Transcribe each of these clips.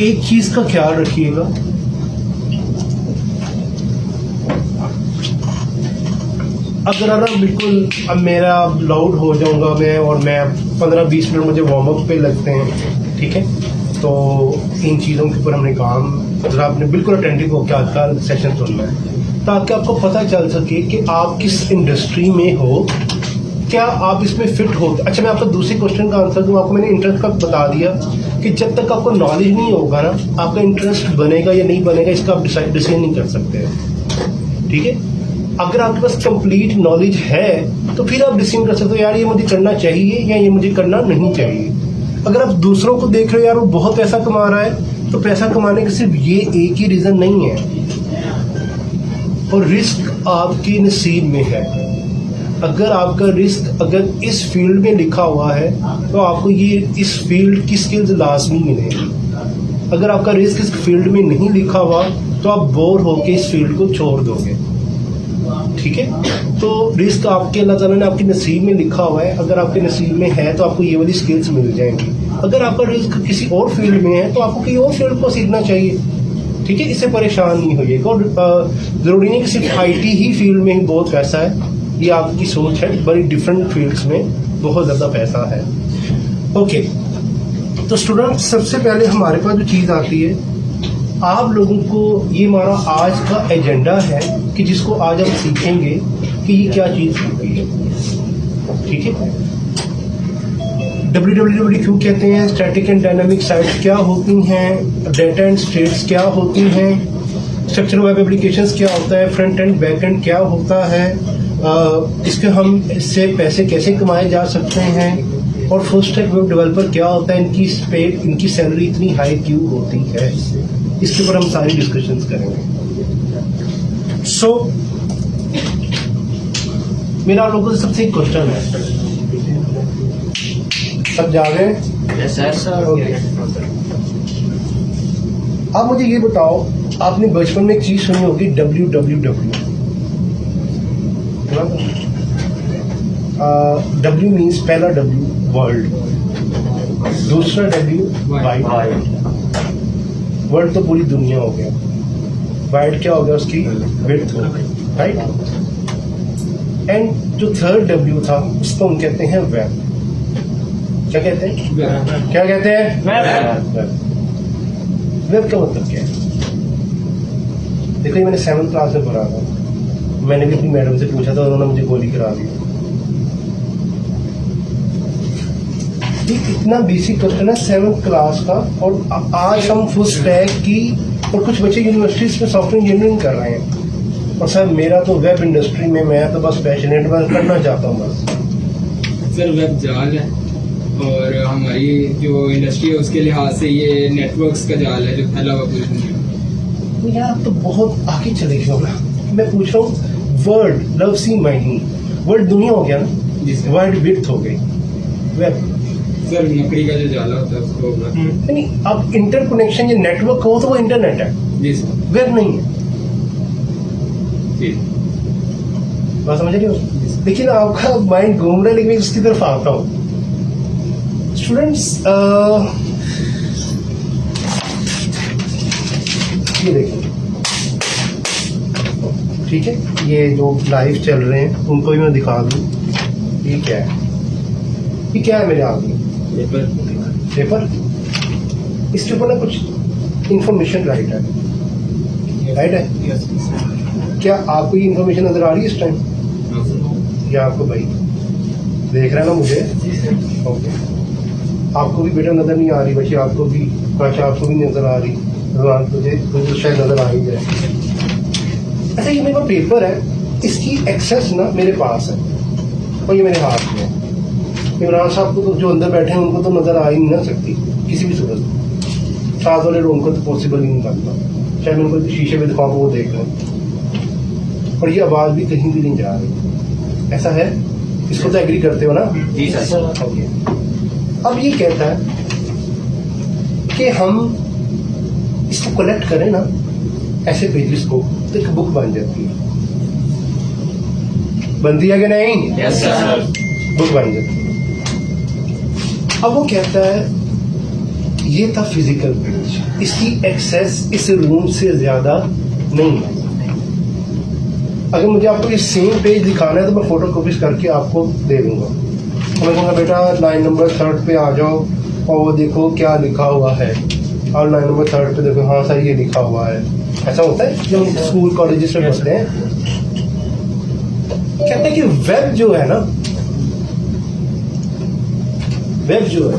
एक चीज का ख्याल रखिएगा, अगर अगर बिल्कुल अब मेरा लाउड हो जाऊंगा मैं और मैं 15-20 मिनट मुझे वार्म अप पे लगते हैं, ठीक है, तो इन चीज़ों के ऊपर हमने काम, अगर आपने बिल्कुल अटेंटिव होकर आज का सेशन सुनना है ताकि आपको पता चल सके कि आप किस इंडस्ट्री में हो, क्या आप इसमें फिट हो। अच्छा, मैं आपको दूसरे क्वेश्चन का आंसर दूँ। आपको मैंने इंटरेस्ट का बता दिया कि जब तक आपको नॉलेज नहीं होगा ना, आपका इंटरेस्ट बनेगा या नहीं बनेगा इसका आप डिसाइड नहीं कर सकते, ठीक है। अगर आपके पास कंप्लीट नॉलेज है तो फिर आप डिसीजन कर सकते हो, यार ये मुझे करना चाहिए या ये मुझे करना नहीं चाहिए। अगर आप दूसरों को देख रहे हो, यार वो बहुत पैसा कमा रहा है, तो पैसा कमाने का सिर्फ ये एक ही रीज़न नहीं है, और रिस्क आपके नसीब में है। अगर आपका रिस्क अगर इस फील्ड में लिखा हुआ है तो आपको ये इस फील्ड की स्किल्स लाजमी मिलेंगी। अगर आपका रिस्क इस फील्ड में नहीं लिखा हुआ तो आप बोर होकर इस फील्ड को छोड़ दोगे, ठीक है। तो रिस्क आपके अल्लाह ताला ने आपके नसीब में लिखा हुआ है, अगर आपके नसीब में है तो आपको ये वाली स्किल्स मिल जाएंगी। अगर आपका रिस्क किसी और फील्ड में है तो आपको किसी और फील्ड को सीखना चाहिए, ठीक है। इससे परेशान नहीं होइएगा, और ज़रूरी नहीं कि सिर्फ IT ही फील्ड में ही बहुत पैसा है, ये आपकी सोच है। बड़ी डिफरेंट फील्ड्स में बहुत ज़्यादा पैसा है। ओके, तो स्टूडेंट सबसे पहले हमारे पास जो चीज़ आती है, आप लोगों को ये हमारा आज का एजेंडा है कि जिसको आज हम सीखेंगे कि ये क्या चीज़ होती है, ठीक है। WWW क्यों कहते हैं, स्टैटिक एंड डायनामिक साइट्स क्या होती हैं, डेटा एंड स्टेट्स क्या होती हैं, स्ट्रक्चर वेब एप्लीकेशंस क्या होता है, फ्रंट एंड बैक एंड क्या होता है, इसके हम इससे पैसे कैसे कमाए जा सकते हैं, और फुल स्टैक वेब डेवलपर क्या होता है, इनकी सैलरी इतनी हाई क्यों होती है, इसके ऊपर हम सारी डिस्कशंस करेंगे। सो मेरा आप लोगों से सबसे एक क्वेश्चन है, सब जा रहे हैं? Yes sir. ओके, आप मुझे ये बताओ, आपने बचपन में एक चीज सुनी होगी WWW। W मीन्स पहला W वर्ल्ड, दूसरा W वाइड। वर्ल्ड तो पूरी दुनिया हो गया, वाइड क्या हो गया, उसकी विड्थ हो गई, राइट। एंड जो थर्ड W था उसको हम कहते हैं वेब। क्या कहते हैं? क्या कहते हैं? वेब का मतलब क्या है? देखो, ये मैंने 7th क्लास में पढ़ा था, मैंने भी अपनी मैडम से पूछा था, उन्होंने मुझे गोली करा दी। ये इतना बेसिक क्वेश्चन है 7th क्लास का, और आज हम फुल स्टैक की, और कुछ बच्चे यूनिवर्सिटीज में सॉफ्टवेयर इंजीनियरिंग कर रहे हैं, और सर मेरा तो वेब इंडस्ट्री में, मैं तो बस पैशनेट बस करना चाहता हूँ बस। सर वेब जाल है, और हमारी जो इंडस्ट्री है उसके लिहाज से ये नेटवर्क्स का जाल है जो फैला हुआ पूरी दुनिया में। तो यार तो बहुत आगे चले गए हो ना। मैं पूछ रहा हूँ, world love sea mining, world दुनिया हो गया ना, जी सर। वर्ल्ड विड्थ हो गई, वेब सर मकड़ी का जो जाला होता है उसको नहीं। अब इंटरकनेक्शन या नेटवर्क हो तो वो इंटरनेट है, जी सर। वेब नहीं है। जी बात समझ रहे हो? लेकिन आपका माइंड घूम रहा है, लेकिन मैं इसकी तरफ आता हूँ। स्टूडेंट्स, ये देखिए, ठीक है, ये जो लाइव चल रहे हैं उनको भी मैं दिखा दूँ। ये क्या है? ये क्या है मेरे हाथ में? पेपर। इसके ऊपर ना कुछ इंफॉर्मेशन राइट है, राइट है। क्या आपको ये इंफॉर्मेशन नजर आ रही है इस टाइम? या आपको भाई देख रहे हैं ना मुझे? ओके, आपको भी बेटा नजर नहीं आ रही? बच्चे आपको भी, काशा आपको भी नजर आ रही, भगवान तुझे शायद नजर आ ही जाए। अच्छा, ये मेरा पेपर है, इसकी एक्सेस ना मेरे पास है, और ये मेरे हाथ में है। इमरान साहब को तो जो अंदर बैठे हैं उनको तो नजर आ ही नहीं ना सकती किसी भी सूरत, साथ वाले लोगों को तो पॉसिबल ही नहीं बनता, चाहे मैं उनको शीशे में दिखाऊँ वो देख लें, और ये आवाज़ भी कहीं भी नहीं जा रही। ऐसा है? इसको तो एग्री करते हो ना? जी सर। ओके, अब ये कहता है कि हम इसको कलेक्ट करें ना ऐसे पेजेस को, तो एक बुक बन जाती है। बनती है कि नहीं? Yes sir. बुक बन जाती है। अब वो कहता है ये था फिजिकल पेज। इसकी एक्सेस इस रूम से ज्यादा नहीं है। अगर मुझे आपको ये सेम पेज दिखाना है तो मैं फोटो कॉपीज करके आपको दे दूंगा। मैं कहूँगा बेटा लाइन नंबर 3 पे आ जाओ और वो देखो क्या लिखा हुआ है, और लाइन नंबर 3 पे देखो, हाँ सर ये लिखा हुआ है। ऐसा होता है जो स्कूल कॉलेजेस में पढ़ते हैं। कहते हैं कि वेब जो है ना, वेब जो है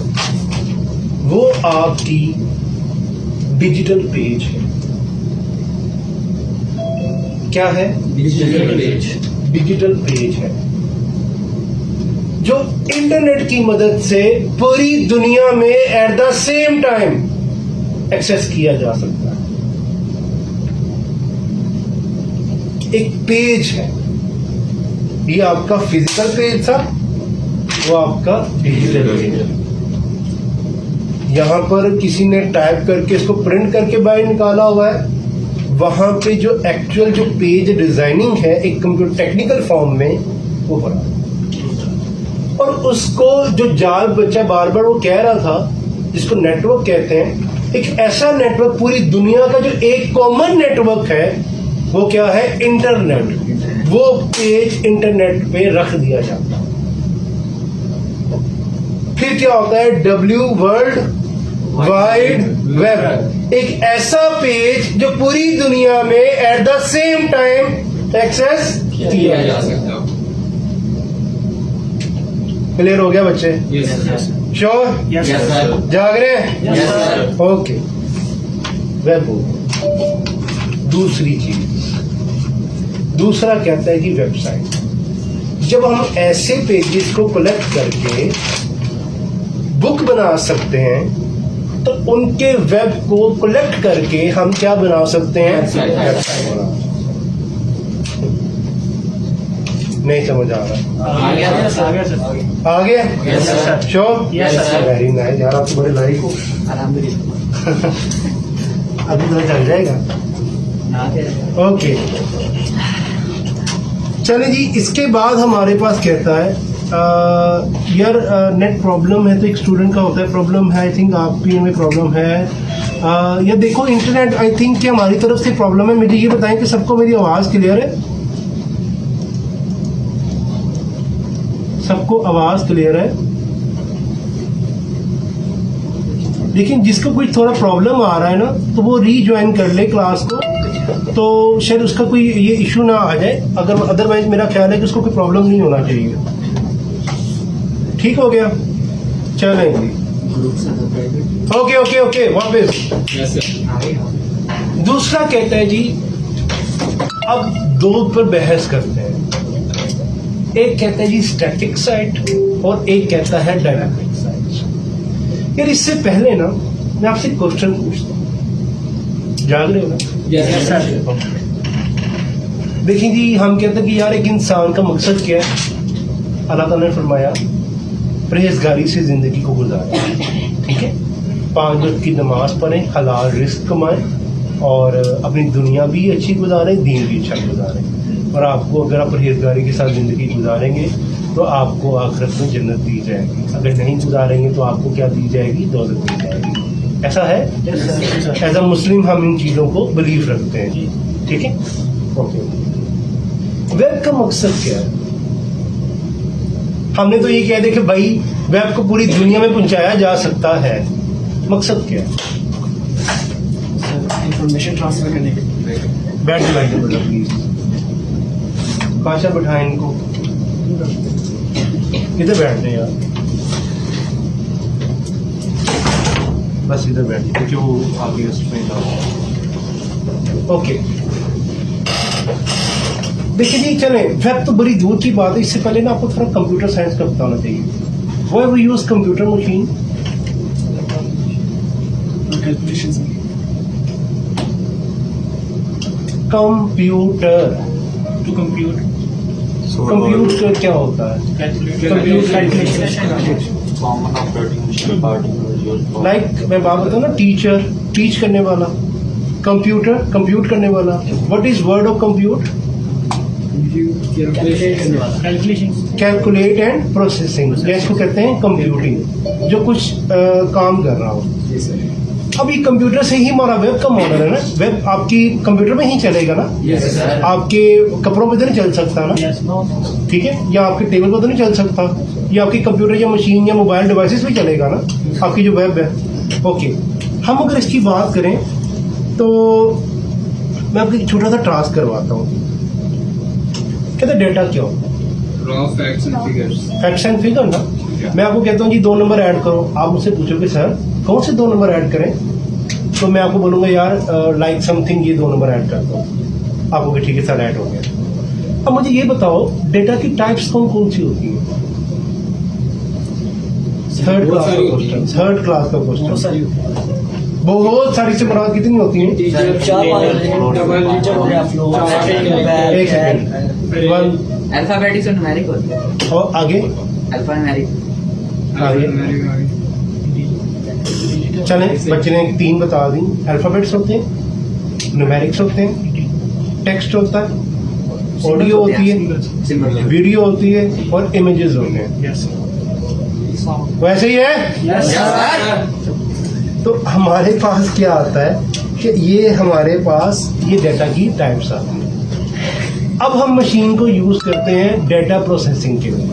वो आपकी डिजिटल पेज है। क्या है? डिजिटल पेज है जो इंटरनेट की मदद से पूरी दुनिया में at the same time access किया जा सकता है। एक पेज है, ये आपका फिजिकल पेज था, वो आपका डिजिटल पेज है। यहां पर किसी ने टाइप करके इसको प्रिंट करके बाहर निकाला हुआ है। वहां पे जो एक्चुअल जो पेज डिजाइनिंग है एक कंप्यूटर टेक्निकल फॉर्म में वो हो रहा है। और उसको जो जाल बच्चा बार बार वो कह रहा था, जिसको नेटवर्क कहते हैं, एक ऐसा नेटवर्क पूरी दुनिया का जो एक कॉमन नेटवर्क है, वो क्या है? इंटरनेट। वो पेज इंटरनेट पे रख दिया जाता है। फिर क्या होता है? W वर्ल्ड वाइड वेब, एक ऐसा पेज जो पूरी दुनिया में at the same time access किया जा सकता है। क्लियर हो गया बच्चे? श्योर? जाग रहे हैं? ओके। वेब हो। दूसरी चीज, दूसरा कहता है कि वेबसाइट। जब हम ऐसे पेजेस को कलेक्ट करके बुक बना सकते हैं तो उनके वेब को कलेक्ट करके हम क्या बना सकते हैं? वेबसाइट बना। नहीं समझ आ रहा? आ गया सर। आ गया? श्योर? वेरी नाइस यार, आप तो बड़े लाइक हो। अभी तो चल जाएगा। ओके, चलिए जी। इसके बाद हमारे पास कहता है यार नेट प्रॉब्लम है, तो एक स्टूडेंट का होता है प्रॉब्लम है, आई थिंक आपकी में प्रॉब्लम है। या देखो इंटरनेट आई थिंक कि हमारी तरफ से प्रॉब्लम है। मुझे ये बताएं कि सबको मेरी आवाज़ क्लियर है? सबको आवाज़ क्लियर है? लेकिन जिसको कोई थोड़ा प्रॉब्लम आ रहा है ना, तो वो रीज्वाइन कर ले क्लास को, तो शायद उसका कोई ये इशू ना आ जाए। अगर अदरवाइज मेरा ख्याल है कि उसको कोई प्रॉब्लम नहीं होना चाहिए। ठीक हो गया? चलेंगे। ओके ओके ओके, वापस। दूसरा कहता है जी, अब दो पर बहस करते हैं। एक कहता है जी स्टैटिक साइट और एक कहता है डायनामिक साइट। यार इससे पहले ना मैं आपसे क्वेश्चन पूछता हूँ, जाग रहे हो ना? Yes sir. देखिए जी, हम कहते हैं कि यार एक इंसान का मकसद क्या है? अल्लाह ताला ने फरमाया परहेजगारी से जिंदगी को गुजारें। ठीक है, 5 वक्त की नमाज पढ़ें, हलाल रिस्क कमाएं और अपनी दुनिया भी अच्छी गुजारें, दीन भी अच्छा गुजारें। और आपको अगर आप परहेजगारी के साथ ज़िंदगी गुजारेंगे तो आपको आखिरत में जन्नत दी जाएगी। अगर नहीं गुजारेंगे तो आपको क्या दी जाएगी? दोज़ख दी जाएगी। ऐसा है? एज अ मुस्लिम हम इन चीज़ों को बिलीव रखते हैं। ठीक है, ओके। वेब का मकसद क्या है? हमने तो ये कह दिया कि भाई वेब को पूरी दुनिया में पहुंचाया जा सकता है। मकसद क्या है? इंफॉर्मेशन ट्रांसफर करने के लिए। बैठ जाइए बेटा प्लीज। पाशा बैठाएं इनको, इधर बैठ जाए यार, बस इधर बैठ क्योंकि वो आगे उसमें जाओ। ओके, देखिए जी, चले वेब तो बड़ी दूर की बात है। इससे पहले ना आपको थोड़ा कंप्यूटर साइंस का पता होना चाहिए। वो we use computer machine calculations. Computer to compute. Computer क्या होता है? Common operating system part like मैं बात बताऊँ ना, टीचर टीच करने वाला, कंप्यूटर कंप्यूट करने वाला। What is word of compute? Calculate and processing, या इसको कहते हैं कंप्यूटिंग, जो कुछ काम कर रहा हो। जी सर। अब ये कंप्यूटर से ही हमारा वेब का मॉडल है ना, वेब आपकी कंप्यूटर में ही चलेगा ना, यस सर। आपके कपड़ों पे तो नहीं चल सकता ना, Yes, no. ठीक है, या आपके टेबल पर तो नहीं चल सकता, या आपकी कंप्यूटर या मशीन या मोबाइल डिवाइसेस भी चलेगा ना, आपकी जो वेब है। ओके, हम अगर इसकी बात करें तो मैं आपको एक छोटा सा टास्क करवाता हूँ। कहते डेटा क्या हो, raw facts and figures. Facts and figure ना। मैं आपको कहता हूँ जी 2 नंबर ऐड करो, आप मुझसे पूछोगे सर कौन से 2 नंबर ऐड करें, तो मैं आपको बोलूँगा यार लाइक समथिंग, ये 2 नंबर ऐड कर दो, आप बोलोगे ठीक है सर ऐड हो गया। अब मुझे ये बताओ डेटा की टाइप्स कौन कौन सी होती हैं? थर्ड बहुत क्लास सारी का होती हैं। क्वेश्चन, थर्ड क्लास का बहुत क्वेश्चन। सारी होती है। बहुत सारी से मुराद कितनी होती हैं? टीचर डबल टीचर हो गया, फ्लो, एक सेकंड, 1 अल्फाबेटिक्स और न्यूमेरिक होते हैं। और आगे अल्फा न्यूमेरिक। चलें, बच्चे ने 3 बता दी। अल्फाबेट्स होते हैं, न्यूमेरिक्स होते हैं, टेक्स्ट होता है, ऑडियो होती है, सिंबल। वीडियो होती है और इमेजेस होते हैं। Yes. वैसे ही है। Yes, sir. तो हमारे पास क्या आता है कि ये हमारे पास ये डाटा की टाइप्स आती हैं। अब हम मशीन को यूज करते हैं डाटा प्रोसेसिंग के लिए।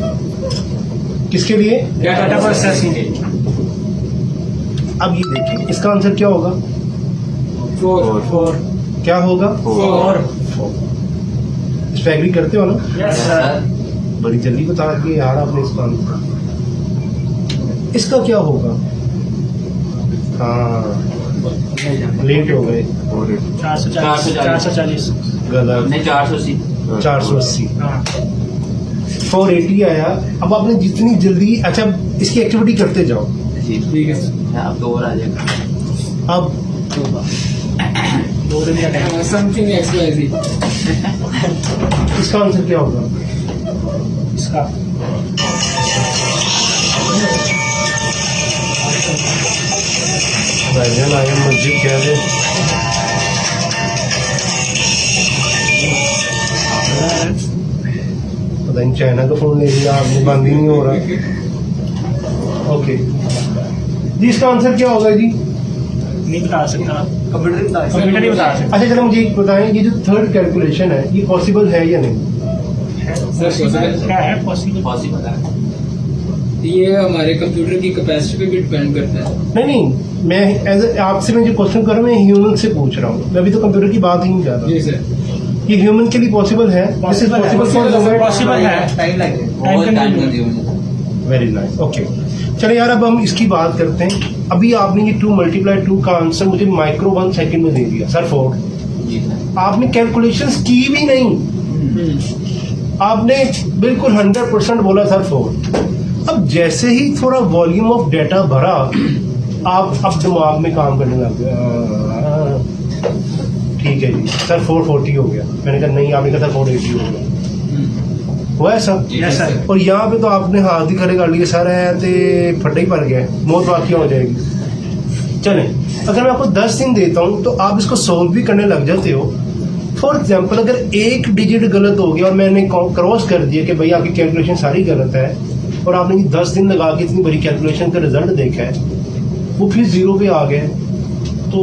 किसके लिए? Data processing. अब ये देखिए इसका आंसर क्या होगा? 4 क्या होगा? 4 इस पे एग्री करते हो ना? Yes, sir. बड़ी जल्दी बता दिए यार आपने इसका आंसर। इसका क्या होगा? हाँ, लेट हो गए, 440. गलत, नहीं 480। 480, हाँ. 480 आया। अब आपने जितनी जल्दी, अच्छा इसकी एक्टिविटी करते जाओ। ठीक है सर। अब तो और आ जाएगा। अब 2 दिन का टाइम. Something XYZ। इसका आंसर क्या होगा? इसका भाईजान आगे मस्जिद कह दे। पता नहीं चाइना का फोन ले लिया आपने, बंद ही नहीं हो रहा। ओके जी, इसका आंसर क्या होगा जी? नहीं बता सकता. कंप्यूटर नहीं बता सकता. अच्छा चलो मुझे एक बताएं, ये जो थर्ड कैलकुलेशन है ये पॉसिबल है या नहीं? क्या है पॉसिबल? पॉसिबल है। ये हमारे कंप्यूटर की कैपेसिटी पे भी डिपेंड करता है। नहीं, मैं आपसे मैं जो क्वेश्चन कर रहा हूँ मैं ह्यूमन से पूछ रहा हूँ, मैं अभी तो कंप्यूटर की बात ही नहीं कर जी रहा। सर। ये ह्यूमन के लिए पॉसिबल है? पॉसिबल है. पॉसिबल है. टाइम लगेगा। टाइम बहुत time consuming. Consuming. Very nice, okay. चलो यार अब हम इसकी बात करते हैं। अभी आपने ये 2 × 2 का आंसर मुझे माइक्रो 1 सेकंड में दे दिया सर, 4। जी सर। आपने कैलकुलेशंस की भी नहीं, आपने बिल्कुल 100% बोला सर 4। अब जैसे ही थोड़ा वॉल्यूम ऑफ डाटा भरा, आप अब दिमाग में काम करने लग गए। ठीक है जी सर 440 हो गया। मैंने कहा नहीं, आपने कहा था 480 हो गया। हुआ ऐसा? Yes, sir. और यहाँ पे तो आपने हाथ ही खड़े कर लिए सर है ते फटे ही पड़ गए, मौत वाकई हो जाएगी। चलें, अगर मैं आपको 10 दिन देता हूँ तो आप इसको सोल्व भी करने लग जाते हो। फॉर एग्जाम्पल अगर एक डिजिट गलत हो गया और मैंने क्रॉस कर दिया कि भाई आपकी कैलकुलेशन सारी गलत है, और आपने ये 10 दिन लगा के इतनी बड़ी कैलकुलेशन का रिजल्ट देखा है, वो फिर 0 पे आ गए, तो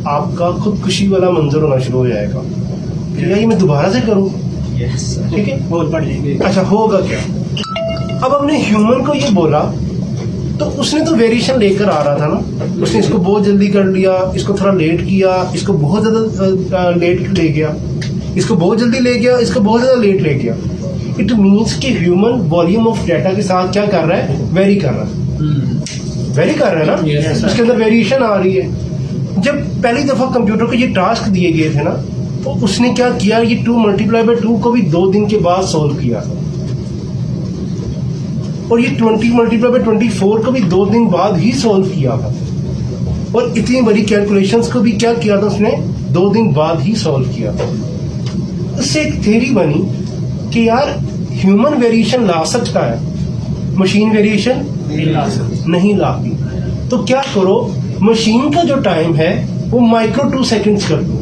आपका खुदकुशी वाला मंजर होना शुरू हो जाएगा कि यार ये मैं दोबारा से करूँ। ठीक है, बहुत बढ़ जाएगी. अच्छा होगा क्या? अब हमने ह्यूमन को ये बोला तो उसने तो वेरिएशन लेकर आ रहा था ना, उसने इसको बहुत जल्दी कर लिया, इसको थोड़ा लेट किया, इसको बहुत ज्यादा लेट ले गया, इसको बहुत जल्दी ले गया, इसको बहुत ज्यादा लेट ले गया। इट मीन्स कि ह्यूमन वॉल्यूम ऑफ डाटा के साथ क्या कर रहा है? वेरी कर रहा है, वेरी कर रहा है ना। Yes, sir. उसके अंदर वेरिएशन आ रही है। जब पहली दफा कंप्यूटर को ये टास्क दिए गए थे ना, तो उसने क्या किया, ये 2 × 2 को भी 2 दिन के बाद सोल्व किया था, और ये 20 × 24 को भी 2 दिन बाद ही सोल्व किया था, और इतनी बड़ी कैलकुलेशंस को भी क्या किया था उसने? 2 दिन बाद ही सोल्व किया था। उससे एक थ्योरी बनी कि यार ह्यूमन वेरिएशन ला सकता है, मशीन वेरिएशन नहीं लाती। तो क्या करो, मशीन का जो टाइम है वो माइक्रो 2 सेकंड्स कर दो।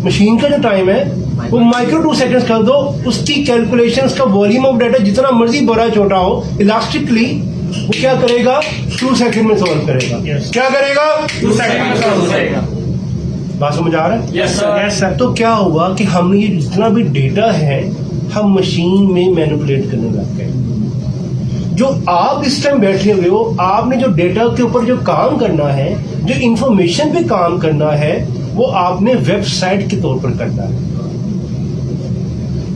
मशीन का जो टाइम है वो माइक्रो 2 सेकंड्स कर दो। उसकी कैलकुलेशंस का वॉल्यूम ऑफ डाटा जितना मर्जी बड़ा छोटा हो, इलास्टिकली वो क्या करेगा, 2 सेकंड में सॉल्व करेगा। Yes. क्या करेगा, 2 सेकंड में सॉल्व करेगा। बात समझ आ रहा है? Yes sir. तो क्या हुआ कि हमने ये जितना भी डेटा है हम मशीन में मैनिपुलेट करने लग गए। जो आप इस टाइम बैठे हुए हो, आपने जो डेटा के ऊपर जो काम करना है, जो इंफॉर्मेशन पे काम करना है, वो आपने वेबसाइट के तौर पर करना है।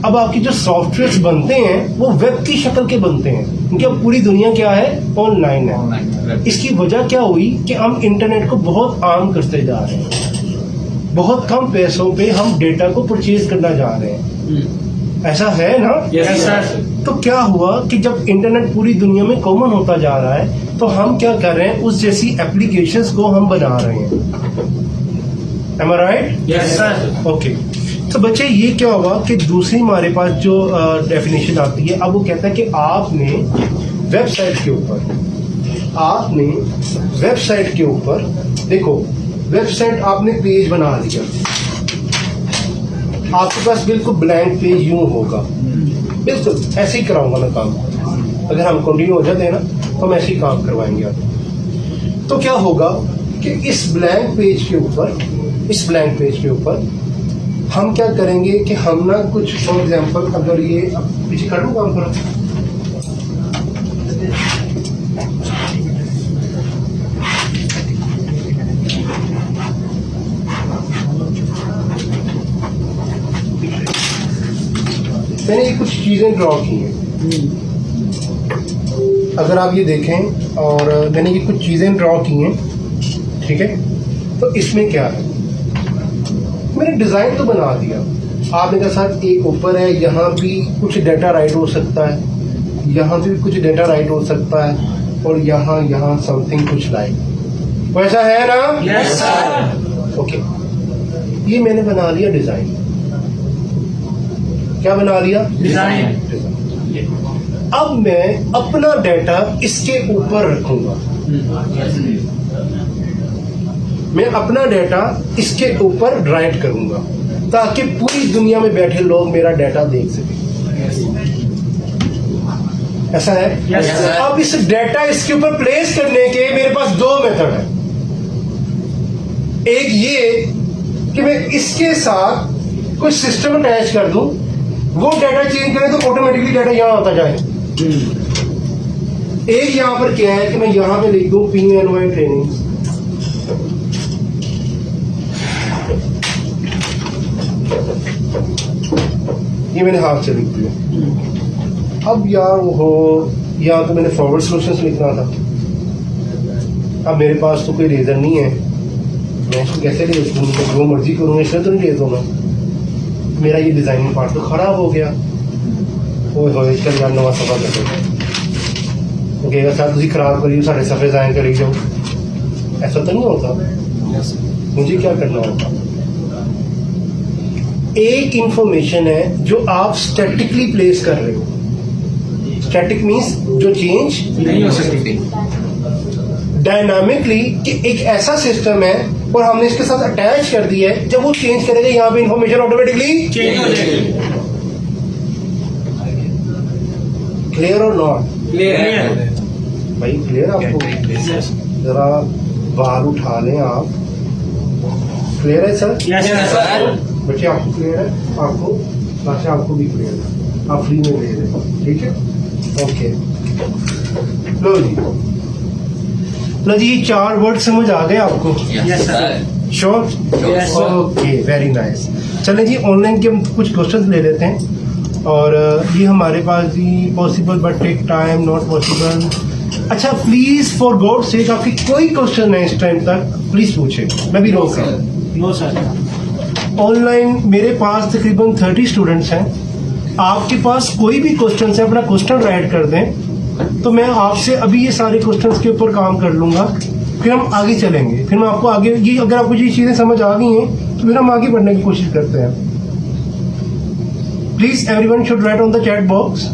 अब आपकी जो सॉफ्टवेयर बनते हैं वो वेब की शक्ल के बनते हैं, क्योंकि अब पूरी दुनिया क्या है, ऑनलाइन है। ऑनलाइन इसकी वजह क्या हुई कि हम इंटरनेट को बहुत आम करते जा रहे हैं। बहुत कम पैसों पे हम डेटा को परचेज करना जा रहे हैं। ऐसा है ना? Yes sir. तो क्या हुआ कि जब इंटरनेट पूरी दुनिया में कॉमन होता जा रहा है तो हम क्या कर रहे हैं, उस जैसी एप्लीकेशंस को हम बना रहे हैं। Am I right? Yes sir. Okay. तो बच्चे ये क्या हुआ कि दूसरी हमारे पास जो डेफिनेशन आती है, अब वो कहता है कि आपने वेबसाइट के ऊपर देखो, वेबसाइट आपने पेज बना लिया, आपके पास बिल्कुल ब्लैंक पेज यूं होगा, बिल्कुल ऐसे ही कराऊंगा मैं काम। अगर हम कंटिन्यू हो जाते हैं ना तो हम ऐसे ही काम करवाएंगे आप। तो क्या होगा कि इस ब्लैंक पेज के ऊपर हम क्या करेंगे कि हम ना कुछ, फॉर एग्जांपल अगर ये पीछे कर लूँ काम करो, मैंने ये कुछ चीजें ड्रॉ की हैं। अगर आप ये देखें, और मैंने ये कुछ चीजें ड्रॉ की हैं, ठीक है। तो इसमें क्या है, मैंने डिजाइन तो बना दिया, आपने कहा सर एक ऊपर है, यहाँ भी कुछ डेटा राइट हो सकता है, यहाँ भी कुछ डेटा राइट हो सकता है, और यहाँ समथिंग कुछ लाइक, वैसा है ना? Yes sir. ओके, ये मैंने बना लिया डिजाइन। क्या बना लिया? डिजाइन। अब मैं अपना डेटा इसके ऊपर रखूंगा, मैं अपना डेटा इसके ऊपर राइट करूंगा ताकि पूरी दुनिया में बैठे लोग मेरा डेटा देख सकें। ऐसा है? Yes, sir. अब इस डेटा इसके ऊपर प्लेस करने के मेरे पास 2 मेथड है। एक ये कि मैं इसके साथ कोई सिस्टम अटैच कर दूं, वो डाटा चेंज करे तो ऑटोमेटिकली डाटा यहां आता जाए। एक यहां पर क्या है कि मैं यहां पे लिख दूं PNY ट्रेनिंग, ये मैंने हाथ से लिख दिया। अब यहाँ तो मैंने फॉरवर्ड सॉल्यूशंस लिखना था, अब मेरे पास तो कोई रेजर नहीं है, मैं इसको कैसे ले दूंगा, जो मर्जी करूंगा इसलिए तो नहीं ले दूंगा। मेरा ये डिजाइनिंग पार्ट तो खराब हो गया। ओए चल यार नवा सफा कर दो, वो कहेगा सर तुम खराब करियो साढ़े सफे जाए करी जाओ, ऐसा तो नहीं होता। मुझे क्या करना होगा, एक इंफॉर्मेशन है जो आप स्टैटिकली प्लेस कर रहे हो। स्टैटिक मीन्स जो चेंज नहीं हो सकती। डायनामिकली कि एक ऐसा सिस्टम है और हमने इसके साथ अटैच कर दिया है, जब वो चेंज करेगा यहाँ पे इंफॉर्मेशन ऑटोमेटिकली चेंज हो जाएगी। क्लियर और नॉट? क्लियर। भाई क्लियर आपको? जरा बाहर उठा लें आप। क्लियर है सर? Yes sir. बच्चे आपको क्लियर है? आपको अच्छा, आपको भी क्लियर है, आप फ्री में ले रहे हैं, ठीक है? ओके, लो जी ये 4 वर्ड समझ आ गए आपको? Yes sir. Sure? Yes, sir. Okay, very nice. चलें जी, ऑनलाइन के हम कुछ क्वेश्चंस ले लेते हैं, और ये हमारे पास जी possible but take time, not possible. अच्छा प्लीज फॉर गॉड सेक आपकी कोई क्वेश्चन है इस टाइम तक, प्लीज पूछे, मैं भी रोक रहा हूँ। No sir. ऑनलाइन मेरे पास तकरीबन 30 स्टूडेंट्स हैं, आपके पास कोई भी क्वेश्चन है अपना क्वेश्चन राइट कर दें, तो मैं आपसे अभी ये सारे क्वेश्चंस के ऊपर काम कर लूंगा, फिर हम आगे चलेंगे। फिर मैं आपको आगे ये, अगर आपको ये चीजें समझ आ गई हैं तो फिर हम आगे बढ़ने की कोशिश करते हैं। Please everyone should write on the chat box.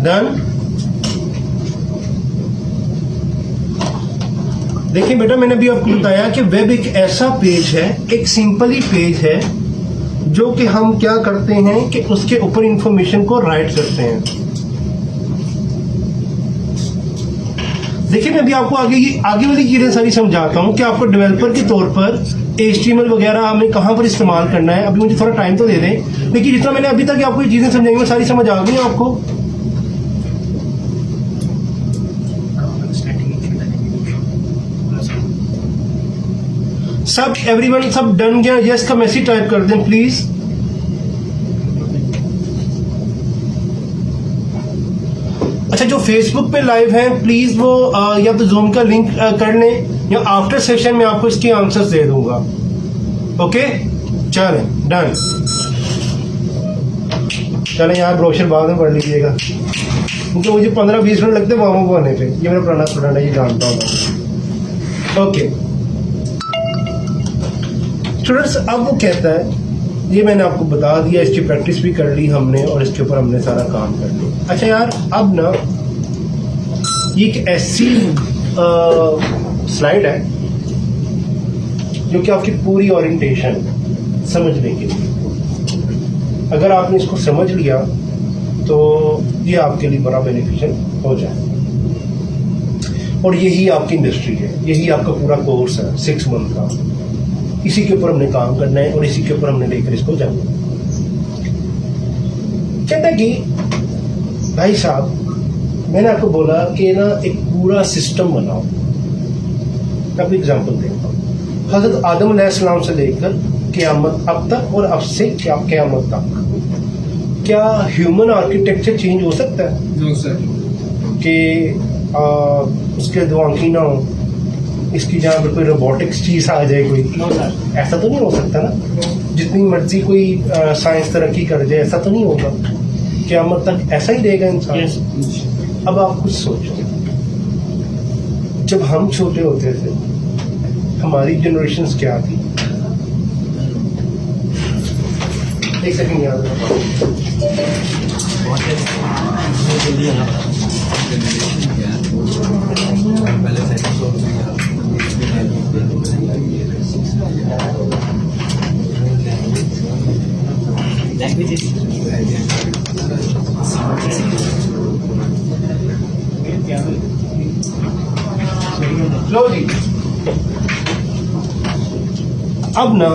Done? देखिए बेटा, मैंने अभी आपको बताया कि वेब एक ऐसा पेज है, एक सिंपल ही पेज है जो कि हम क्या करते हैं कि उसके ऊपर इंफॉर्मेशन को राइट करते हैं। देखिए मैं अभी आपको आगे वाली चीजें सारी समझाता हूँ कि आपको डेवलपर के तौर पर HTML वगैरह हमें कहाँ पर इस्तेमाल करना है। अभी मुझे थोड़ा टाइम तो दे दें, लेकिन जितना मैंने अभी तक आपको ये चीजें समझाई वो सारी समझ आ गई आपको। सब एवरीवन सब डन गया? यस का मैसेज टाइप कर दें प्लीज। अच्छा, जो फेसबुक पे लाइव है प्लीज वो या तो जूम का लिंक कर लें या आफ्टर सेशन में आपको इसके आंसर्स दे दूंगा। ओके चलें, डन। चलें यार, ब्रोशर बाद में पढ़ लीजिएगा क्योंकि मुझे 15-20 मिनट लगते हैं वार्म अप होने पे। ये मेरा पुराना स्टूडेंट है, ये जानता हूँ। ओके स्टूडेंट्स, अब वो कहता है, ये मैंने आपको बता दिया, इसकी प्रैक्टिस भी कर ली हमने और इसके ऊपर हमने सारा काम कर लिया। अच्छा यार, अब ना ये एक ऐसी स्लाइड है जो कि आपकी पूरी ओरिएंटेशन समझने के लिए, अगर आपने इसको समझ लिया तो ये आपके लिए बड़ा बेनिफिशियल हो जाए। और यही आपकी इंडस्ट्री है, यही आपका पूरा कोर्स है 6 मंथ का। इसी के ऊपर हमने काम करना है और इसी के ऊपर हमने लेकर इसको जाना। कहता कि भाई साहब, मैंने आपको बोला कि ना एक पूरा सिस्टम बनाओ। मैं आपको एग्जांपल देता हूँ। हजरत आदम अलैहिस्सलाम से लेकर क़यामत अब तक और अब से क़यामत तक क्या ह्यूमन आर्किटेक्चर चेंज हो सकता है? No sir. कि उसके दो आंखें ना हो, इसकी जहाँ पर कोई रोबोटिक्स चीज आ जाए कोई, ऐसा तो नहीं हो सकता ना। जितनी मर्जी कोई साइंस तरक्की कर जाए, ऐसा तो नहीं होगा। क़यामत तक ऐसा ही रहेगा इंसान। अब आप कुछ सोचो, जब हम छोटे होते थे हमारी जनरेशन्स क्या थी? एक सेकंड याद रखो। लो जी, अब ना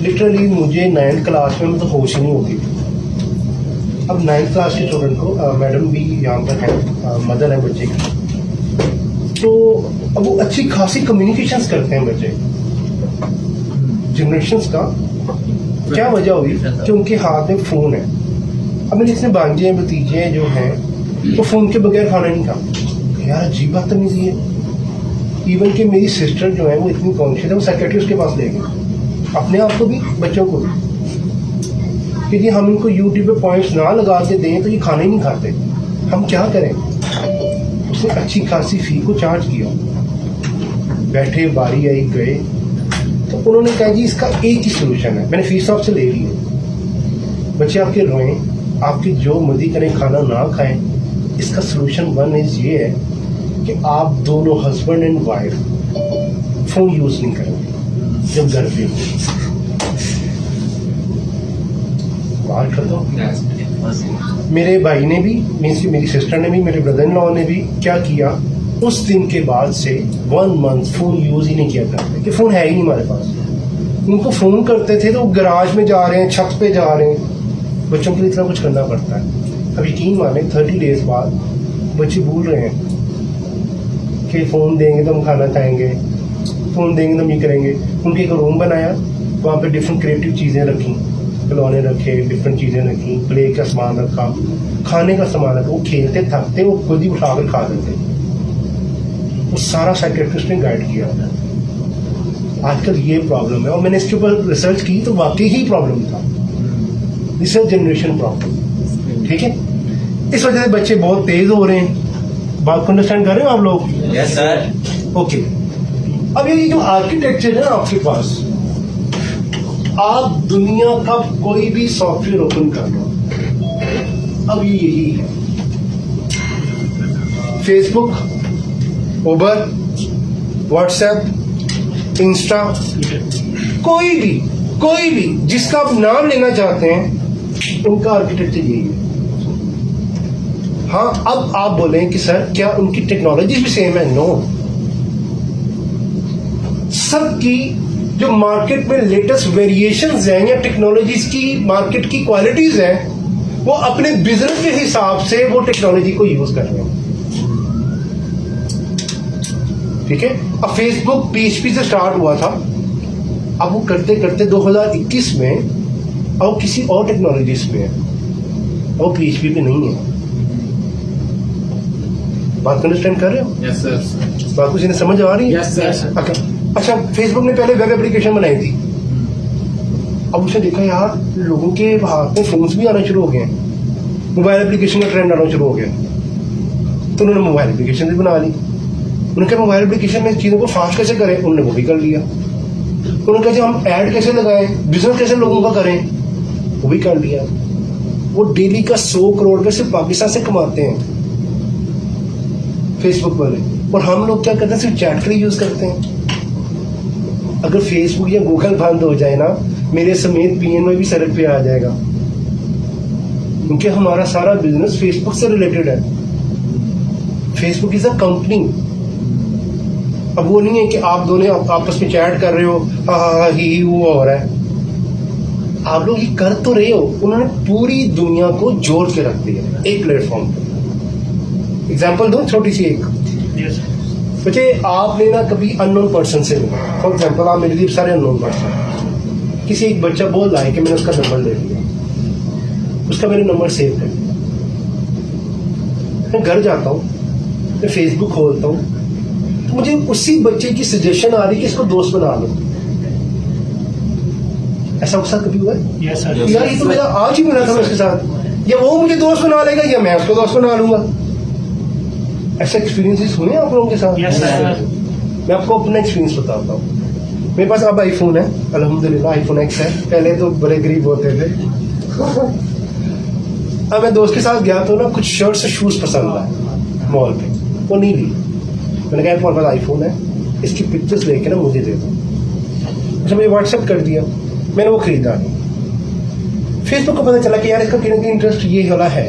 लिटरली मुझे 9th क्लास में तो होश ही नहीं होती थी। अब 9th क्लास के स्टूडेंट को मैडम भी यहाँ पर है, मदर है बच्चे की, तो अब वो अच्छी खासी कम्युनिकेशंस करते हैं बच्चे। जनरेशन्स का क्या वजह हुई कि उनके हाथ में फ़ोन है। अब मेरे इतने भांजे भतीजे जो हैं वो फ़ोन के बगैर खाना नहीं खाते। यार अजीब बात नहीं है। इवन कि मेरी सिस्टर जो है वो इतनी कॉन्शियस है, वो साइकियाट्रिस्ट के पास ले गए अपने आप को भी बच्चों को भी, कि हम इनको यूट्यूब पे पॉइंट्स ना लगा के दें तो ये खाना ही नहीं खाते। हम क्या करें? उसने अच्छी खासी फ़ी को चार्ज किया, बैठे बारी आई गए, तो उन्होंने कहा जी इसका एक ही सोल्यूशन है। मैंने फीस आपसे ले ली है, बच्चे आपके रोएं, आपकी जो मर्जी करें, खाना ना खाएं, इसका सोल्यूशन 1 ये है कि आप दोनों husband and wife phone use नहीं करेंगे जब घर पे हो। बात कर दो। मेरे भाई ने भी, मीन्स मेरी सिस्टर ने भी, मेरे ब्रदर इन लॉ ने भी क्या किया, उस दिन के बाद से 1 मंथ फ़ोन यूज़ ही नहीं किया करते, कि फ़ोन है ही नहीं हमारे पास। उनको फ़ोन करते थे तो गराज में जा रहे हैं, छत पे जा रहे हैं। बच्चों के लिए इतना कुछ करना पड़ता है। अब यकीन माने 30 डेज बाद बच्चे भूल रहे हैं कि फ़ोन देंगे तो हम खाना खाएंगे, फ़ोन देंगे तो हम ये करेंगे। उनके एक रूम बनाया, वहाँ पे डिफरेंट क्रिएटिव चीज़ें रखी, खिलौने रखे, डिफरेंट चीज़ें रखी, प्ले का सामान रखा, खाने का सामान रखा। वो खेलते थकते वो खुद ही उठाकर खा लेते। वो सारा साइकियाट्रिस्ट ने गाइड किया। आजकल ये प्रॉब्लम है और मैंने इसके ऊपर रिसर्च की तो वाकई ही प्रॉब्लम था। This is generation problem. ठीक है, इस वजह से बच्चे बहुत तेज हो रहे हैं। बात को अंडरस्टैंड कर रहे हो आप लोग? Yes sir. ओके, अब ये जो आर्किटेक्चर है ना आपके पास, आप दुनिया का कोई भी सॉफ्टवेयर ओपन कर लो, अब ये यही है। फेसबुक, उबर, व्हाट्सएप, इंस्टा, कोई भी कोई भी जिसका आप नाम लेना चाहते हैं उनका आर्किटेक्चर यही है। हाँ, अब आप बोलें कि सर क्या उनकी टेक्नोलॉजी भी सेम है? नो, सबकी जो मार्केट में लेटेस्ट वेरिएशंस हैं या टेक्नोलॉजीज की मार्केट की क्वालिटीज हैं, वो अपने बिजनेस के हिसाब से वो टेक्नोलॉजी को यूज कर रहे हैं। ठीक है, अब फेसबुक PHP से स्टार्ट हुआ था, अब वो करते करते 2021 में अब वो किसी और टेक्नोलॉजीज पे है, अब वो PHP पे नहीं है। बात अंडरस्टैंड कर रहे हो? Yes sir. बात कुछ इन्हें समझ आ रही है? Yes sir. अच्छा, फेसबुक ने पहले वेब एप्लीकेशन बनाई थी, अब उसने देखा यार लोगों के हाथ में फोन्स भी आना शुरू हो गए हैं, मोबाइल एप्लीकेशन का ट्रेंड आना शुरू हो गया, तो उन्होंने मोबाइल एप्लीकेशन भी बना ली। उन्होंने कहा मोबाइल एप्लीकेशन में चीज़ों को फास्ट कैसे करें, उन्होंने वो भी कर लिया। उन्होंने कहा जब हम ऐड कैसे लगाएं, बिजनेस कैसे लोगों का करें, वो भी कर लिया। वो डेली का 100 करोड़ रुपये सिर्फ पाकिस्तान से कमाते हैं फेसबुक वाले, और हम लोग क्या करते हैं, सिर्फ चैट के लिए यूज करते हैं। अगर फेसबुक या गूगल बंद हो जाए ना, मेरे समेत PNY भी सड़क पे आ जाएगा, क्योंकि हमारा सारा बिजनेस फेसबुक से रिलेटेड है। Facebook is a company. अब वो नहीं है कि आप दोनों आपस में चैट कर रहे हो, हाँ ही वो हो रहा है। आप लोग ये कर तो रहे हो, उन्होंने पूरी दुनिया को जोड़ के रख दिया एक प्लेटफॉर्म पे। एग्जाम्पल दूं छोटी सी एक, बच्चे आपने ना कभी अननोन पर्सन से मिला, फॉर एग्जाम्पल आप मेरे लिए सारे अननोन पर्सन, किसी एक बच्चा बोल रहा है कि मैंने उसका नंबर ले लिया, उसका मेरे नंबर सेव है, मैं घर जाता हूँ, मैं फेसबुक खोलता हूँ, तो मुझे उसी बच्चे की सजेशन आ रही है कि इसको दोस्त बना लो। ऐसा उसका कभी हुआ है? Yes sir. यार ये तो मेरा आज ही मिला था मैं उसके साथ, या वो मुझे दोस्त बना लेगा या मैं उसको दोस्त बना लूंगा। ऐसे एक्सपीरियंसेस हुए आप लोगों के साथ? Yes sir. मैं आपको अपना एक्सपीरियंस बताता हूँ। मेरे पास अब आईफोन है, अल्हम्दुलिल्लाह आईफोन X है, पहले तो बड़े गरीब होते थे। अब मैं दोस्त के साथ गया तो ना कुछ शर्ट्स और शूज पसंद आए मॉल पे, वो नहीं ली। मैंने कहा तुम्हारे पास आईफोन है, इसकी पिक्चर्स लेके ना मुझे दे दो। अच्छा, मुझे व्हाट्सएप कर दिया, मैंने वो खरीदा नहीं। फेसबुक को पता चला कि यार इसका कहीं ना कहीं इंटरेस्ट ये वाला है।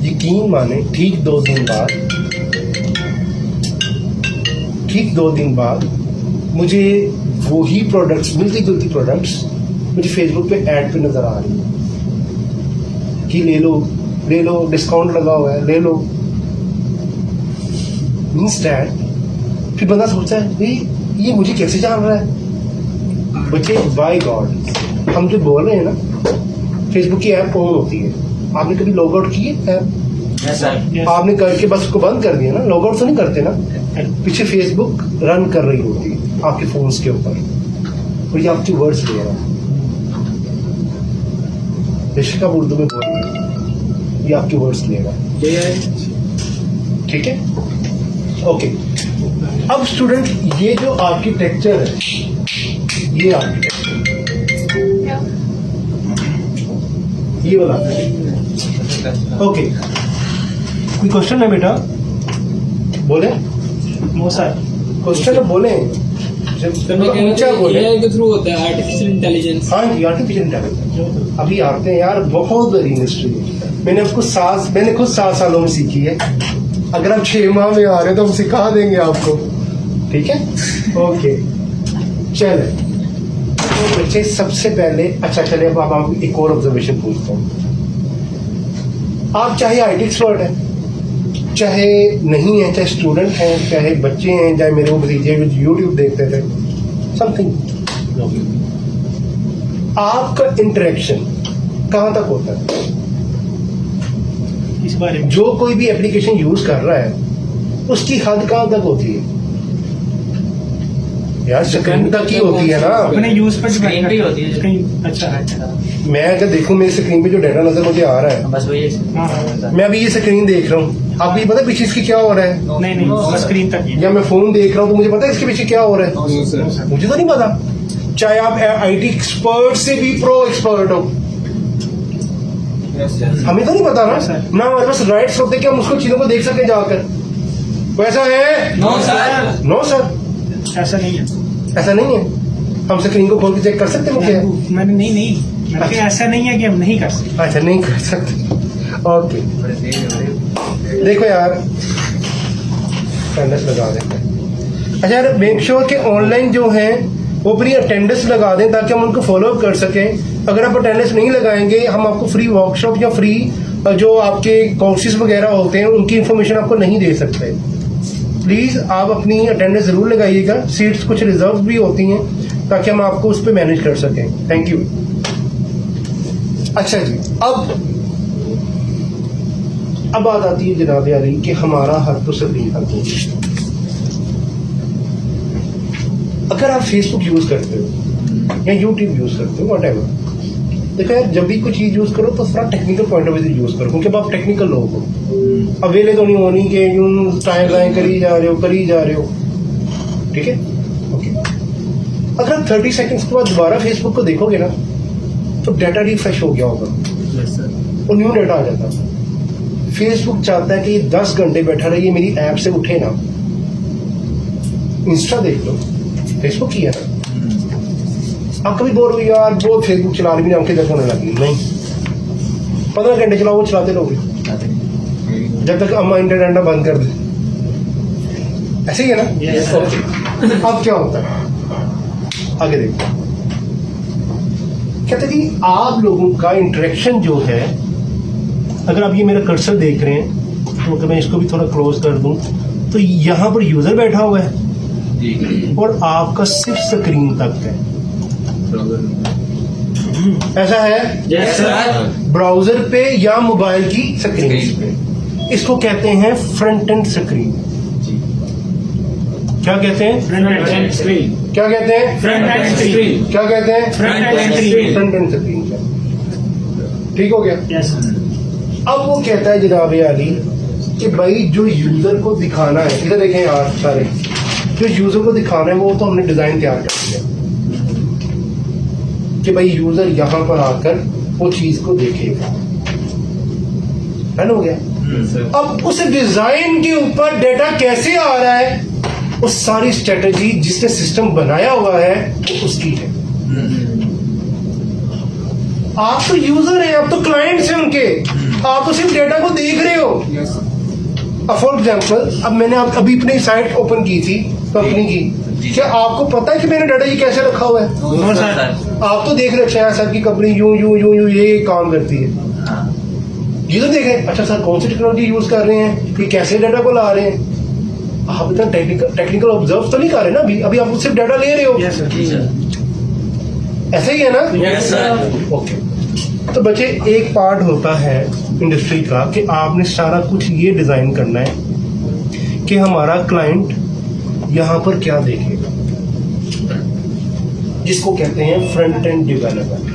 यकीन माने ठीक 2 दिन बाद मुझे वही प्रोडक्ट्स, मिलती जुलती प्रोडक्ट्स मुझे फेसबुक पे ऐड पे नजर आ रही है कि ले लो, डिस्काउंट लगा हुआ है, ले लो। इंस्टेंट फिर बंदा सोचता है भाई ये मुझे कैसे जान रहा है। बच्चे बाय गॉड, हम जो बोल रहे हैं ना, फेसबुक की ऐप ऑन होती है, आपने कभी लॉग आउट की है ऐप? Yes sir. आपने करके बस उसको बंद कर दिया ना, लॉग आउट तो नहीं करते ना, पीछे फेसबुक रन कर रही होती है आपके फोन्स के ऊपर, और ये आपकी वर्ड्स ले रहा है। ऋषिका उर्दू में बोल रही है, ये आपकी वर्ड्स लेगा। ठीक है, ओके। अब स्टूडेंट ये जो आर्किटेक्चर है, ये आर्किटेक्चर ये वाला, ओके। कोई क्वेश्चन है बेटा? बोले नो सर। क्वेश्चन है, बोले ऊंचा बोले। AI के थ्रू होता है आर्टिफिशियल इंटेलिजेंस। हाँ जी, आर्टिफिशियल इंटेलिजेंस अभी आते हैं यार, बहुत बड़ी इंडस्ट्री है। मैंने खुद 7 सालों में सीखी है। अगर आप 6 माह में आ रहे हैं तो हम सिखा देंगे आपको, ठीक है? ओके, चले तो बच्चे सबसे पहले, अच्छा चले अब आपको एक और ऑब्जर्वेशन पूछता हूँ। आप चाहे IT एक्सपर्ट हैं, चाहे नहीं है, चाहे स्टूडेंट हैं, चाहे बच्चे हैं, चाहे मेरे वो भतीजे यूट्यूब देखते थे, समथिंग, आपका इंटरेक्शन कहाँ तक होता है? इस बारे में जो कोई भी एप्लीकेशन यूज कर रहा है उसकी हद कहाँ तक होती है? यार स्क्रीन तक ही होती है ना। अपने यूज पर स्क्रीन पे ही होती है। स्क्रीन, अच्छा। मैं अगर देखूं मेरी स्क्रीन पे जो डाटा नजर मुझे आ रहा है, बस वही है। हाँ, मैं अभी ये स्क्रीन देख रहा हूँ, आपको ये पता है पीछे इसकी क्या हो रहा है? नहीं बस स्क्रीन तक ही। या मैं फोन देख रहा हूँ तो मुझे पता है इसके पीछे क्या हो रहा है? No sir. मुझे तो नहीं पता, चाहे आप IT एक्सपर्ट से भी प्रो एक्सपर्ट हो, हमें तो नहीं पता Yes, sir. ना हमारे पास राइट्स होते कि हम उसको चीजों को देख सकें जाकर। वैसा है? No sir. नो सर, ऐसा नहीं है। ऐसा नहीं है। हम स्क्रीन को खोल के चेक कर सकते हैं वो क्या है? मैंने नहीं मैंने कहा ऐसा नहीं है कि हम नहीं कर सकते। अच्छा नहीं कर सकते। ओके देखो यार अटेंडेंस लगा देते हैं। अच्छा यार मेक श्योर कि ऑनलाइन जो है वो अपनी अटेंडेंस लगा दें ताकि हम उनको फॉलो अप कर सकें। अगर आप अटेंडेंस नहीं लगाएंगे हम आपको फ्री वर्कशॉप या फ्री जो आपके कोर्सेज वगैरह होते हैं उनकी इंफॉर्मेशन आपको नहीं दे सकते। प्लीज आप अपनी अटेंडेंस जरूर लगाइएगा। सीट्स कुछ रिजर्व भी होती हैं ताकि हम आपको उस पर मैनेज कर सकें। Thank you. अच्छा जी अब बात आती है जनाब यारी कि हमारा हक तो स्क्रीन हक हो। अगर आप फेसबुक यूज करते हो या यूट्यूब यूज करते हो वॉटेवर, देखो यार जब भी कोई चीज यूज करो तो थोड़ा technical point of view use करो क्योंकि अब आप टेक्निकल लोग हो। अवेले तो नहीं होनी कि यूं टाइम लाइन करी जा रहे हो। ठीक है ओके। अगर आप 30 सेकंड्स के बाद दोबारा फेसबुक को देखोगे ना तो डाटा रिफ्रेश हो गया होगा और न्यू डाटा आ जाता। फेसबुक चाहता है कि 10 घंटे बैठा रहिए मेरी ऐप से उठे ना। इंस्टा देख लो फेसबुक की है ना। आप कभी बोल रहे हो यार बहुत फेसबुक चला रही आंखें दर्द होने लगी, नहीं 15 घंटे चलाओ वो चलाते रहोगे जब तक अम्मा इंटरनेट ना बंद कर दे। ऐसे ही है ना। अब क्या होता है आगे देखो। कहते जी आप लोगों का इंटरेक्शन जो है, अगर आप ये मेरा कर्सर देख रहे हैं तो अगर मैं इसको भी थोड़ा क्लोज कर दूं तो यहाँ पर यूजर बैठा हुआ है और आपका सिर्फ स्क्रीन तक है। ऐसा है यस सर। ब्राउजर पे या मोबाइल की स्क्रीन पे। इसको कहते हैं फ्रंट एंड स्क्रीन। क्या कहते हैं? Front end screen. क्या कहते हैं? Front end screen. क्या कहते हैं? Front end screen. Front end screen. ठीक हो गया। यस अब वो कहता है जनाब आली कि भाई जो यूजर को दिखाना है, इधर देखें यार सारे, जो यूजर को दिखाना है वो तो हमने डिजाइन तैयार कर दिया कि भाई यूजर यहां पर आकर वो चीज को देखेगा। डन हो गया। अब उस डिजाइन के ऊपर डेटा कैसे आ रहा है, वो सारी स्ट्रेटेजी जिसने सिस्टम बनाया हुआ है वो उसकी है। आप तो यूजर हैं, आप तो क्लाइंट्स हैं उनके, आप तो सिर्फ डेटा को देख रहे हो। अब फॉर एग्जाम्पल अब मैंने अभी अपनी साइट ओपन की थी कंपनी की, क्या आपको पता है कि मैंने डाटा ये कैसे रखा हुआ है? आप तो देख रहे हैं सर की कंपनी यूं यूं यूं यूं ये काम करती है। ये तो देख रहे हैं अच्छा सर कौन सी टेक्नोलॉजी यूज कर रहे हैं, कि कैसे डाटा को ला रहे हैं। आप इतना टेक्निकल ऑब्जर्व तो नहीं कर रहे ना अभी आप सिर्फ डाटा ले रहे हो। Yes sir. ऐसे ही है ना? Yes sir. ओके। तो बच्चे एक पार्ट होता है इंडस्ट्री का कि आपने सारा कुछ ये डिजाइन करना है कि हमारा क्लाइंट यहां पर क्या देखेगा, जिसको कहते हैं फ्रंट एंड डेवलपर।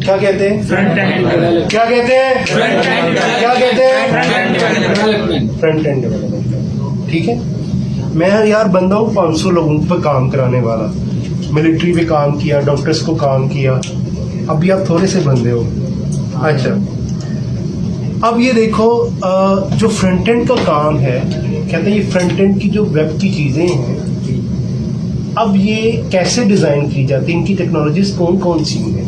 क्या कहते हैं? Front end development. क्या कहते हैं? Front end. क्या कहते हैं? डेवलपमेंट। Front end development. ठीक है। मैं यार बंदा हूँ 500 लोगों पर काम कराने वाला, मिलिट्री पे काम किया, डॉक्टर्स को काम किया, अभी आप थोड़े से बंदे हो। अच्छा अब ये देखो जो फ्रंट एंड का काम है, कहते हैं ये फ्रंट एंड की जो वेब की चीजें हैं, अब ये कैसे डिजाइन की जाती है, इनकी टेक्नोलॉजीज कौन कौन सी हैं,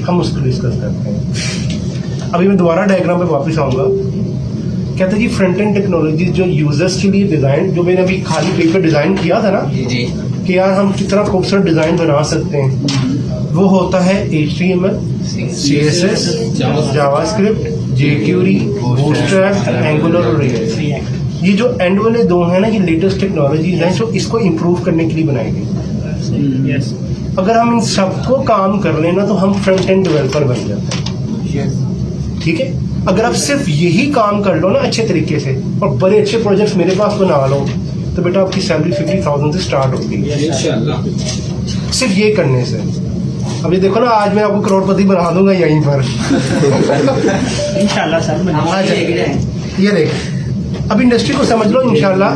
हम उसको डिस्कस करते हैं। अभी मैं दोबारा डायग्राम पे वापस आऊंगा। कहते हैं जी फ्रंट एंड टेक्नोलॉजीज जो यूजर्स के लिए डिजाइन, जो मैंने अभी खाली पेपर डिजाइन किया था ना कि यार हम कितना खूबसूरत डिजाइन बना सकते हैं, वो होता है HTML, CSS, JavaScript, jQuery, bootstrap, angular और रिएक्ट। ये जो एंड वाले दो हैं ना, ये लेटेस्ट टेक्नोलॉजीज हैं जो इसको इम्प्रूव करने के लिए बनाई गई। यस। अगर हम इन सबको काम कर लेना तो हम फ्रंट एंड डेवलपर बन जाते हैं। ठीक है। अगर आप सिर्फ यही काम कर लो ना अच्छे तरीके से और बड़े अच्छे प्रोजेक्ट्स मेरे पास बना लो तो बेटा आपकी सैलरी 50,000 से स्टार्ट होगी इंशाल्लाह। सिर्फ ये करने से। अब ये देखो ना आज मैं आपको करोड़पति बना दूंगा यहीं पर। इंशाल्लाह सर। अच्छा, ये देख अब इंडस्ट्री को समझ लो। इंशाल्लाह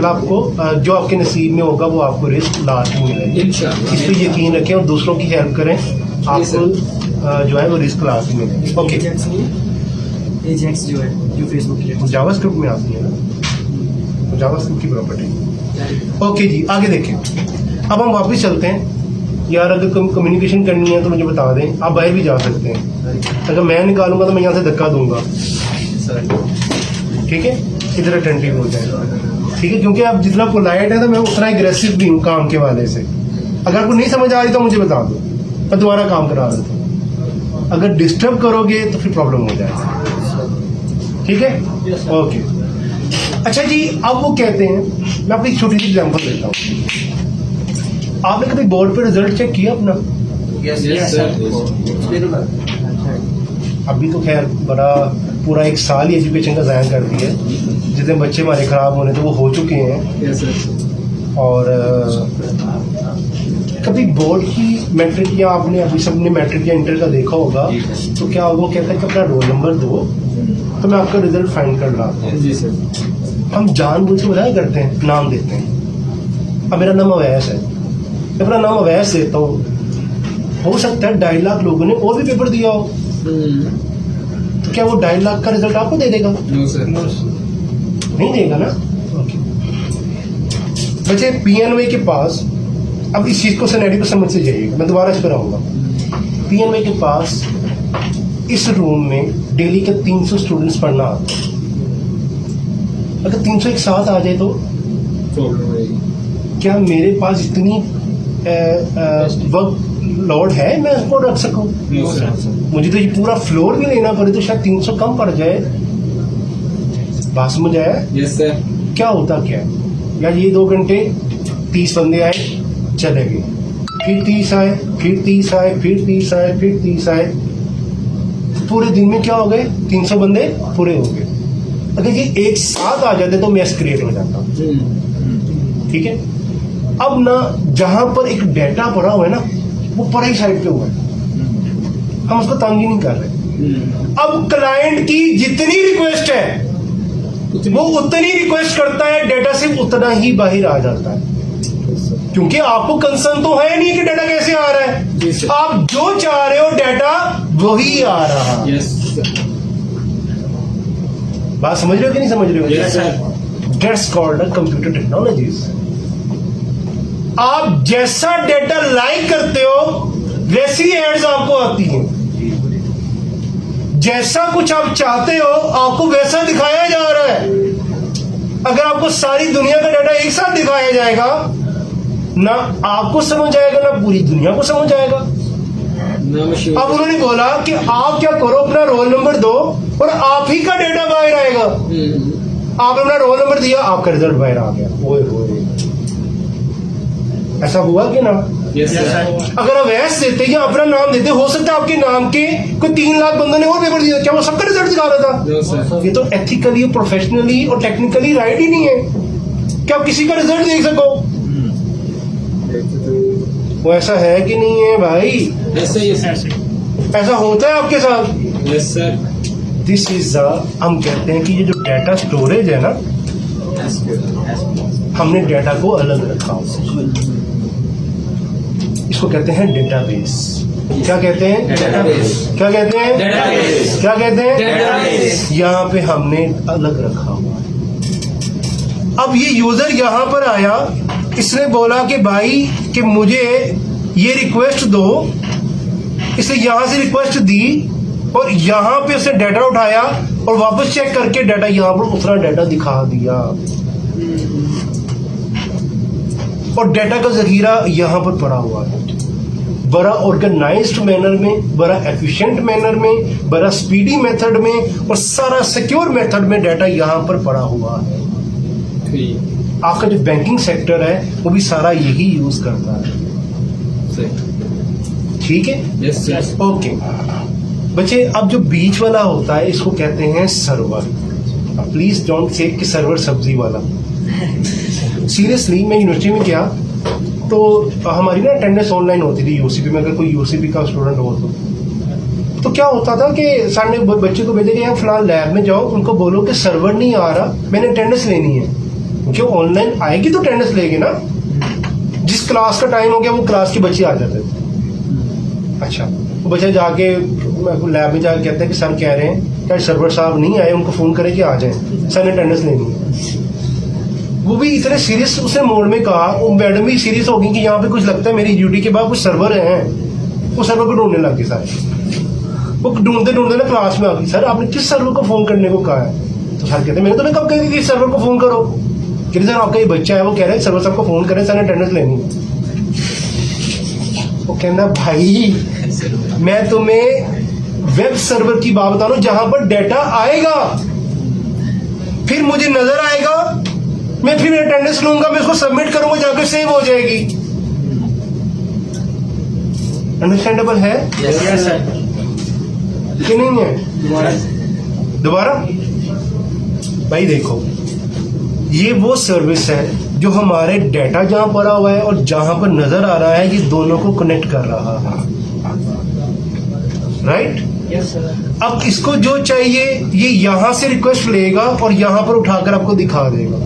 आपको जो आपके नसीब में होगा वो आपको रिस्क लास्ट में मिलेगा। इंशाल्लाह। इस पर यकीन रखें और दूसरों की हेल्प करें, आपको जो है वो रिस्क लास्ट में मिलेगा। ओके। एजेक्स जो है जो फेसबुक के लिए जावास्क्रिप्ट में आती है ना, जावास्क्रिप्ट की प्रॉपर्टी। ओके जी आगे देखें। अब हम वापस चलते हैं यार अगर कम्युनिकेशन करनी है तो मुझे बता दें, आप बाहर भी जा सकते हैं। अगर मैं निकालूंगा तो मैं यहाँ से धक्का दूंगा, ठीक है, इधर अटेंटिव हो जाए, ठीक है, क्योंकि आप जितना पोलाइट है तो मैं उतना एग्रेसिव भी हूँ काम के वाले से। अगर आपको नहीं समझ आ रही तो मुझे बता दो, मैं दोबारा काम करा देता हूँ। अगर डिस्टर्ब करोगे तो फिर प्रॉब्लम हो जाएगा, ठीक है, ओके। अच्छा जी, अब वो कहते हैं, मैं आपको एक छोटी सी एग्जांपल देता हूँ। आपने कभी बोर्ड पे रिजल्ट चेक किया अपना? Yes, sir. अभी तो खैर बड़ा पूरा एक साल ही एजुकेशन का ज़ाया कर दिया है। जितने बच्चे हमारे ख़राब होने थे वो हो चुके हैं। Yes, sir. और कभी बोर्ड की मैट्रिक या आपने अभी सबने मैट्रिक या इंटर का देखा होगा, तो क्या वो कहता है कि अपना रोल नंबर दो तो मैं आपका रिजल्ट फाइंड कर रहा हूँ। जी सर। हम जानबूझ के बताया करते हैं, नाम देते हैं। अब मेरा नाम अवैस है, मैं अपना नाम अवैस देता हूँ, हो सकता है 2.5 लाख लोगों ने और भी पेपर दिया हो, तो क्या वो 2.5 लाख का रिजल्ट आपको दे देगा? No sir. नहीं देगा ना। ओके बच्चे, पीएनवे के पास, अब इस चीज को सिनेरियो को समझ से जाइएगा, मैं दोबारा इस पर आऊंगा। पीएनवे के पास इस रूम में डेली के 300 स्टूडेंट्स पढ़ना आते हैं। अगर 300 एक साथ आ जाए तो प्रॉब्लम रहेगी। क्या मेरे पास इतनी वर्क लोड है मैं उसको रख सकूं? No sir. मुझे तो ये पूरा फ्लोर भी लेना पड़े तो शायद 300 कम पड़ जाए। बात समझ आया? Yes sir. क्या होता क्या यार, ये 2 घंटे 30 बंदे आए चले गए, फिर 30 आए, फिर 30 आए, फिर 30 आए, फिर 30 आए, पूरे दिन में क्या हो गए? 300 बंदे पूरे हो गए। अगर ये एक साथ आ जाते तो मैस क्रिएट हो जाता, ठीक है। अब ना जहां पर एक डेटा पड़ा हुआ है ना, वो पराई साइड पे हुआ है, हम उसको तंग ही नहीं कर रहे। अब क्लाइंट की जितनी रिक्वेस्ट है वो उतनी रिक्वेस्ट करता है, डेटा सिर्फ उतना ही बाहर आ जाता है, क्योंकि आपको कंसर्न तो है नहीं कि डेटा कैसे आ रहा है। आप जो चाह रहे हो डेटा वही आ रहा है। Yes sir. बात समझ रहे हो कि नहीं समझ रहे हो? Yes sir. That's called a computer technologies. आप जैसा डेटा लाइक करते हो वैसी एड्स आपको आती हैं, जैसा कुछ आप चाहते हो आपको वैसा दिखाया जा रहा है। अगर आपको सारी दुनिया का डाटा एक साथ दिखाया जाएगा, ना आपको समझ आएगा ना पूरी दुनिया को समझ आएगा। अब उन्होंने बोला कि आप क्या करो, अपना रोल नंबर दो और आप ही का डेटा बाहर आएगा। आपने अपना रोल नंबर दिया, आपका रिजल्ट बाहर आ गया। ओए होए, ऐसा हुआ कि ना? Yes sir. अगर आप वैस देते या अपना नाम देते, हो सकता है आपके नाम के कोई 3 लाख बंदों ने और पेपर दिया, क्या वो सबका रिजल्ट दिखा रहा था? No sir. ये तो एथिकली, प्रोफेशनली और टेक्निकली राइट ही नहीं है कि आप किसी का रिजल्ट देख सको। वो ऐसा है कि नहीं है भाई? ऐसा ही है। ऐसा होता है आपके साथ? Yes sir. दिस इज हम कहते हैं कि ये जो डाटा स्टोरेज है ना, हमने डाटा को अलग रखा, इसको कहते हैं डेटाबेस। क्या कहते हैं? डेटाबेस। क्या कहते हैं? डेटाबेस। क्या कहते हैं? डेटाबेस। यहाँ पे हमने अलग रखा हुआ है। अब ये यूजर यहाँ पर आया, इसने बोला कि भाई कि मुझे ये रिक्वेस्ट दो, इसने यहाँ से रिक्वेस्ट दी और यहाँ पे उसने डाटा उठाया और वापस चेक करके डाटा यहाँ पर उतना डाटा दिखा दिया, और डाटा का जखीरा यहाँ पर पड़ा हुआ है। बड़ा ऑर्गेनाइज्ड मैनर में, बड़ा एफिशिएंट मैनर में, बड़ा स्पीडी मेथड में और सारा सिक्योर मेथड में डाटा यहाँ पर पड़ा हुआ है। आपका जो बैंकिंग सेक्टर है वो भी सारा यही यूज करता है, ठीक है? Yes sir. ओके बच्चे, अब जो बीच वाला होता है इसको कहते हैं सर्वर। प्लीज डोंट से कि सर्वर सब्जी वाला। सीरियसली, मैं यूनिवर्सिटी में गया तो हमारी ना अटेंडेंस ऑनलाइन होती थी यूसीपी में। अगर कोई यूसीपी का स्टूडेंट हो तो क्या होता था कि सर ने बच्चे को भेजे कि यहाँ फलां लैब में जाओ, उनको बोलो कि सर्वर नहीं आ रहा, मैंने अटेंडेंस लेनी है, क्योंकि ऑनलाइन आएगी तो अटेंडेंस लेगी ना। जिस क्लास का टाइम हो गया वो क्लास के बच्चे आ जाते थे। अच्छा, वो बच्चे जाके लैब में जाके कहते हैं कि सर कह रहे हैं कि सर्वर साहब नहीं आए, उनको फोन करें कि आ जाए, सर ने अटेंडेंस लेनी है। वो भी इतने सीरियस उसने मोड में कहा, वो मैडम भी सीरियस हो गई कि यहाँ पे कुछ लगता है मेरी ड्यूटी के बाद कुछ सर्वर हैं, वो सर्वर को ढूंढने लग गए सारे। वो ढूंढते ढूंढते ना क्लास में आ गई, सर आपने किस सर्वर को फोन करने को कहा है? तो सर कहते मैंने तुम्हें कब कही थी इस सर्वर को फोन करो? कहते सर आपका ये बच्चा है, वो कह रहा है सर्वर सबको फोन करें, सर ने अटेंडेंस लेनी है। वो कहना भाई मैं तुम्हें वेब सर्वर की बात बता रहा हूं जहां पर डाटा आएगा, फिर मुझे नजर आएगा, मैं फिर अटेंडेंस लूंगा, मैं उसको सबमिट करूंगा, जाकर सेव हो जाएगी। अंडरस्टैंडेबल है यस सर। कि नहीं है? दोबारा भाई देखो, ये वो सर्विस है जो हमारे डाटा जहां पड़ा हुआ है और जहां पर नजर आ रहा है, ये दोनों को कनेक्ट कर रहा है, राइट? Yes sir. अब इसको जो चाहिए ये यहां से रिक्वेस्ट लेगा और यहां पर उठाकर आपको दिखा देगा,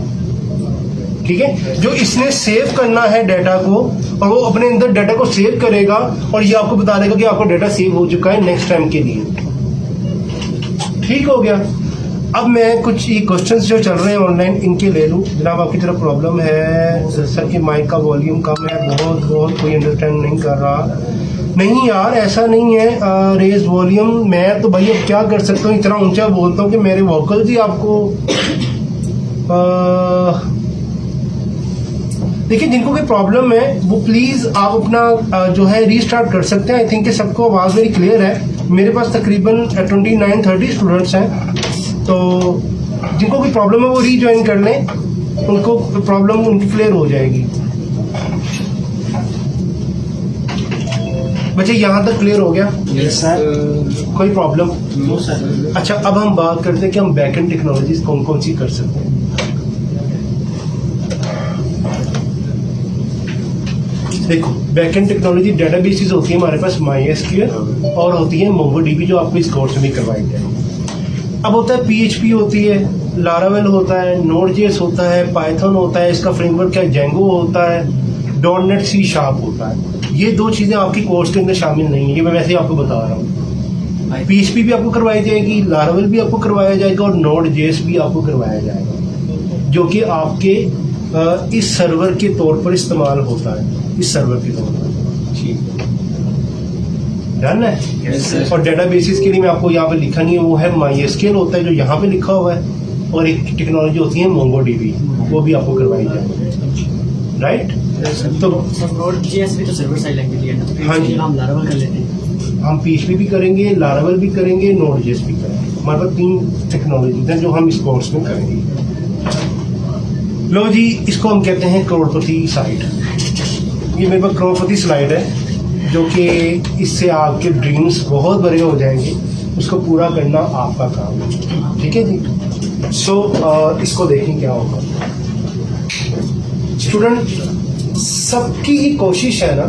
ठीक है? जो इसने सेव करना है डाटा को, और वो अपने अंदर डाटा को सेव करेगा और ये आपको बता देगा कि आपका डाटा सेव हो चुका है नेक्स्ट टाइम के लिए। ठीक हो गया। अब मैं कुछ ये क्वेश्चंस जो चल रहे हैं ऑनलाइन इनके ले लूं। जनाब आपकी तरफ प्रॉब्लम है सर कि माइक का वॉल्यूम कम है, बहुत कोई अंडरस्टैंड नहीं कर रहा। नहीं यार ऐसा नहीं है, रेज वॉल्यूम मैं तो भाई अब क्या कर सकता हूँ, इतना ऊंचा बोलता हूँ कि मेरे वोकल्स ही आपको देखिए जिनको कोई प्रॉब्लम है वो प्लीज आप अपना जो है रीस्टार्ट कर सकते हैं। आई थिंक कि सबको आवाज मेरी क्लियर है। मेरे पास तकरीबन 29-30 स्टूडेंट्स हैं, तो जिनको कोई प्रॉब्लम है वो रीज्वाइन कर लें, उनको प्रॉब्लम उनकी क्लियर हो जाएगी। बच्चे यहाँ तक क्लियर हो गया? Yes sir. कोई प्रॉब्लम? No sir. अच्छा अब हम बात करते हैं कि हम बैकएंड टेक्नोलॉजीज कौन कौन सी कर सकते हैं। देखो बैकएंड टेक्नोलॉजी डेटाबेसेस होती है हमारे पास MySQL और होती है MongoDB जो आपको इस कोर्स में भी करवाई जाए। अब होता है PHP होती है, Laravel होता है, Node.js होता है, Python होता है, इसका फ्रेमवर्क क्या Django होता है, .NET C# होता है। ये दो चीजें आपकी कोर्स के अंदर शामिल नहीं है, ये मैं वैसे ही आपको बता रहा हूँ। PHP भी आपको करवाई जाएगी, Laravel भी आपको करवाया जाएगा और Node.js भी आपको करवाया जाएगा, जो कि आपके इस सर्वर के तौर पर इस्तेमाल होता है, इस सर्वर के तौर पर। डन है? yes, और डेटाबेसेस के लिए मैं आपको यहाँ पे लिखा नहीं है, वो है MySQL होता है जो यहाँ पे लिखा हुआ है, और एक टेक्नोलॉजी होती है MongoDB, वो भी आपको करवाई जाएगी, राइट? तो Node.js भी तो सर्वर साइड लैंग्वेज है ना, तो हाँ जी। हम Laravel कर लेते हैं। हम PHP भी करेंगे, Laravel भी करेंगे, Node.js भी करेंगे। हमारे पास 3 टेक्नोलॉजी हैं जो हम इस कोर्स में करेंगे। लो जी, इसको हम कहते हैं करोड़पति साइट। ये मेरे पास करोड़पति स्लाइड है जो कि इससे आपके ड्रीम्स बहुत बड़े हो जाएंगे, उसको पूरा करना आपका काम है, ठीक है जी? सो इसको देखें क्या होगा। स्टूडेंट सबकी ही कोशिश है ना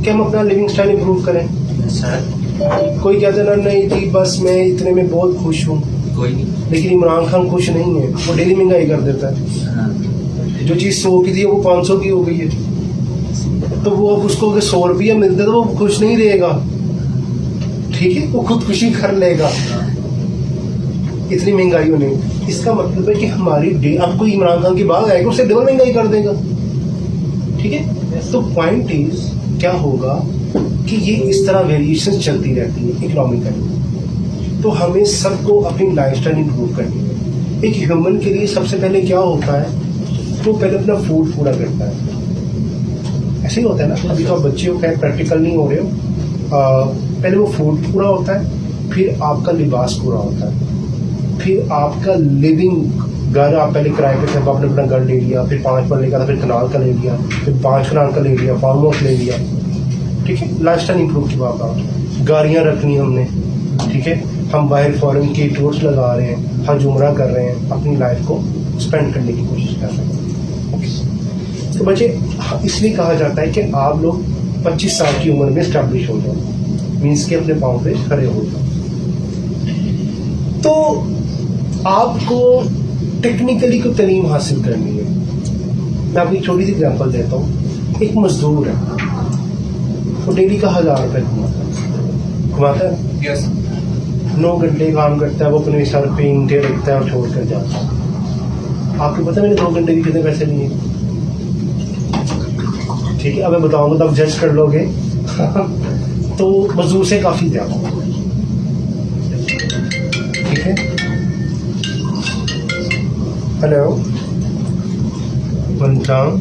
कि हम अपना लिविंग स्टाइल इंप्रूव करें। सर कोई कहते ना नहीं जी बस मैं इतने में बहुत खुश हूँ, कोई नहीं। लेकिन इमरान खान खुश नहीं है, वो डेली महंगाई कर देता है। जो चीज़ 100 की थी वो 500 की हो गई है, तो वो अब उसको अगर 100 रुपया मिलते तो वो खुश नहीं रहेगा, ठीक है? वो खुदकुशी कर लेगा इतनी महंगाई होने। इसका मतलब है कि हमारी अब कोई इमरान खान की बात आएगी उससे डबल महंगाई कर देगा, ठीक है? तो पॉइंट इज क्या होगा कि ये इस तरह वेरिएशन चलती रहती है इकोनॉमिकली। तो हमें सबको अपनी लाइफस्टाइल इंप्रूव करनी है। एक ह्यूमन के लिए सबसे पहले क्या होता है, वो पहले अपना फूड पूरा करता है। ऐसे ही होता है ना, अभी तो आप बच्चे हो, खैर प्रैक्टिकल नहीं हो रहे हो, पहले वो फूड पूरा होता है, फिर आपका लिबास पूरा होता है, फिर आपका लिविंग घर। आप पहले किराए पे थे, आपने अपना घर ले लिया, फिर 5 पर लेकर फिर कनाल का ले लिया, फिर 5 कनाल का ले लिया, फार्म हाउस ले लिया, ठीक है? लाइफस्टाइल इंप्रूव की बात आ, गाड़ियाँ रखनी हमने, ठीक है? हम बाहर फॉरेन के टूर्स लगा रहे हैं, हज उम्रा कर रहे हैं, अपनी लाइफ को स्पेंड करने की कोशिश कर रहे हैं। तो बच्चे इसलिए कहा जाता है कि आप लोग 25 साल की उम्र में स्टैब्लिश हो जाओ, मीन्स के अपने पाँव पे खड़े हो जाओ। तो आपको टेक्निकली को तालीम हासिल करनी है। मैं आपको एक छोटी सी एग्जांपल देता हूँ। एक मजदूर है, वो डेली का 1000 रुपये कमाता है, यस 9 घंटे काम करता है, वो अपने सर पे ईंटें रखता है और छोड़ कर जाता है। आपको पता है मैंने 2 घंटे के कितने पैसे लिए? ठीक है, अब मैं बताऊंगा तो आप जज कर लोगे। तो मजदूर से काफ़ी ज़्यादा, ठीक है। हेलो वनटाम,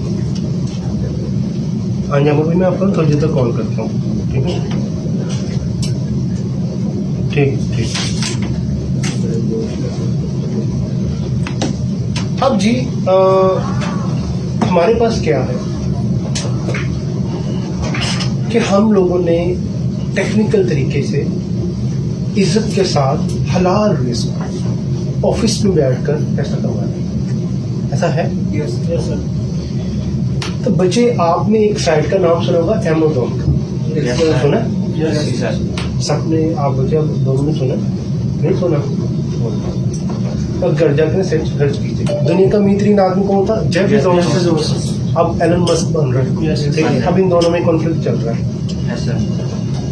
अंजाम भी मैं आपको थोड़ी देर तक कॉल करता हूँ, ठीक है? ठीक। अब जी हमारे पास क्या है कि हम लोगों ने टेक्निकल तरीके से इज्जत के साथ हलाल रिस्क ऑफिस में बैठकर पैसा कमाना, ऐसा है? Yes. Yes sir. तो बच्चे, आपने एक साइट का नाम सुना होगा, Amazon का, Yes, sir. सुना? यस जी सर। सबने, आप बच्चे आप दोनों ने सुना? नहीं सुना? और घर जाकर सर्च कीजिए। दुनिया का अमीर आदमी कौन था? Jeff Bezos. अब एलन मस्क बन रहा है, Yes, ठीक है? yes. अब इन दोनों में कॉन्फ्लिक्ट चल रहा है। Yes, sir.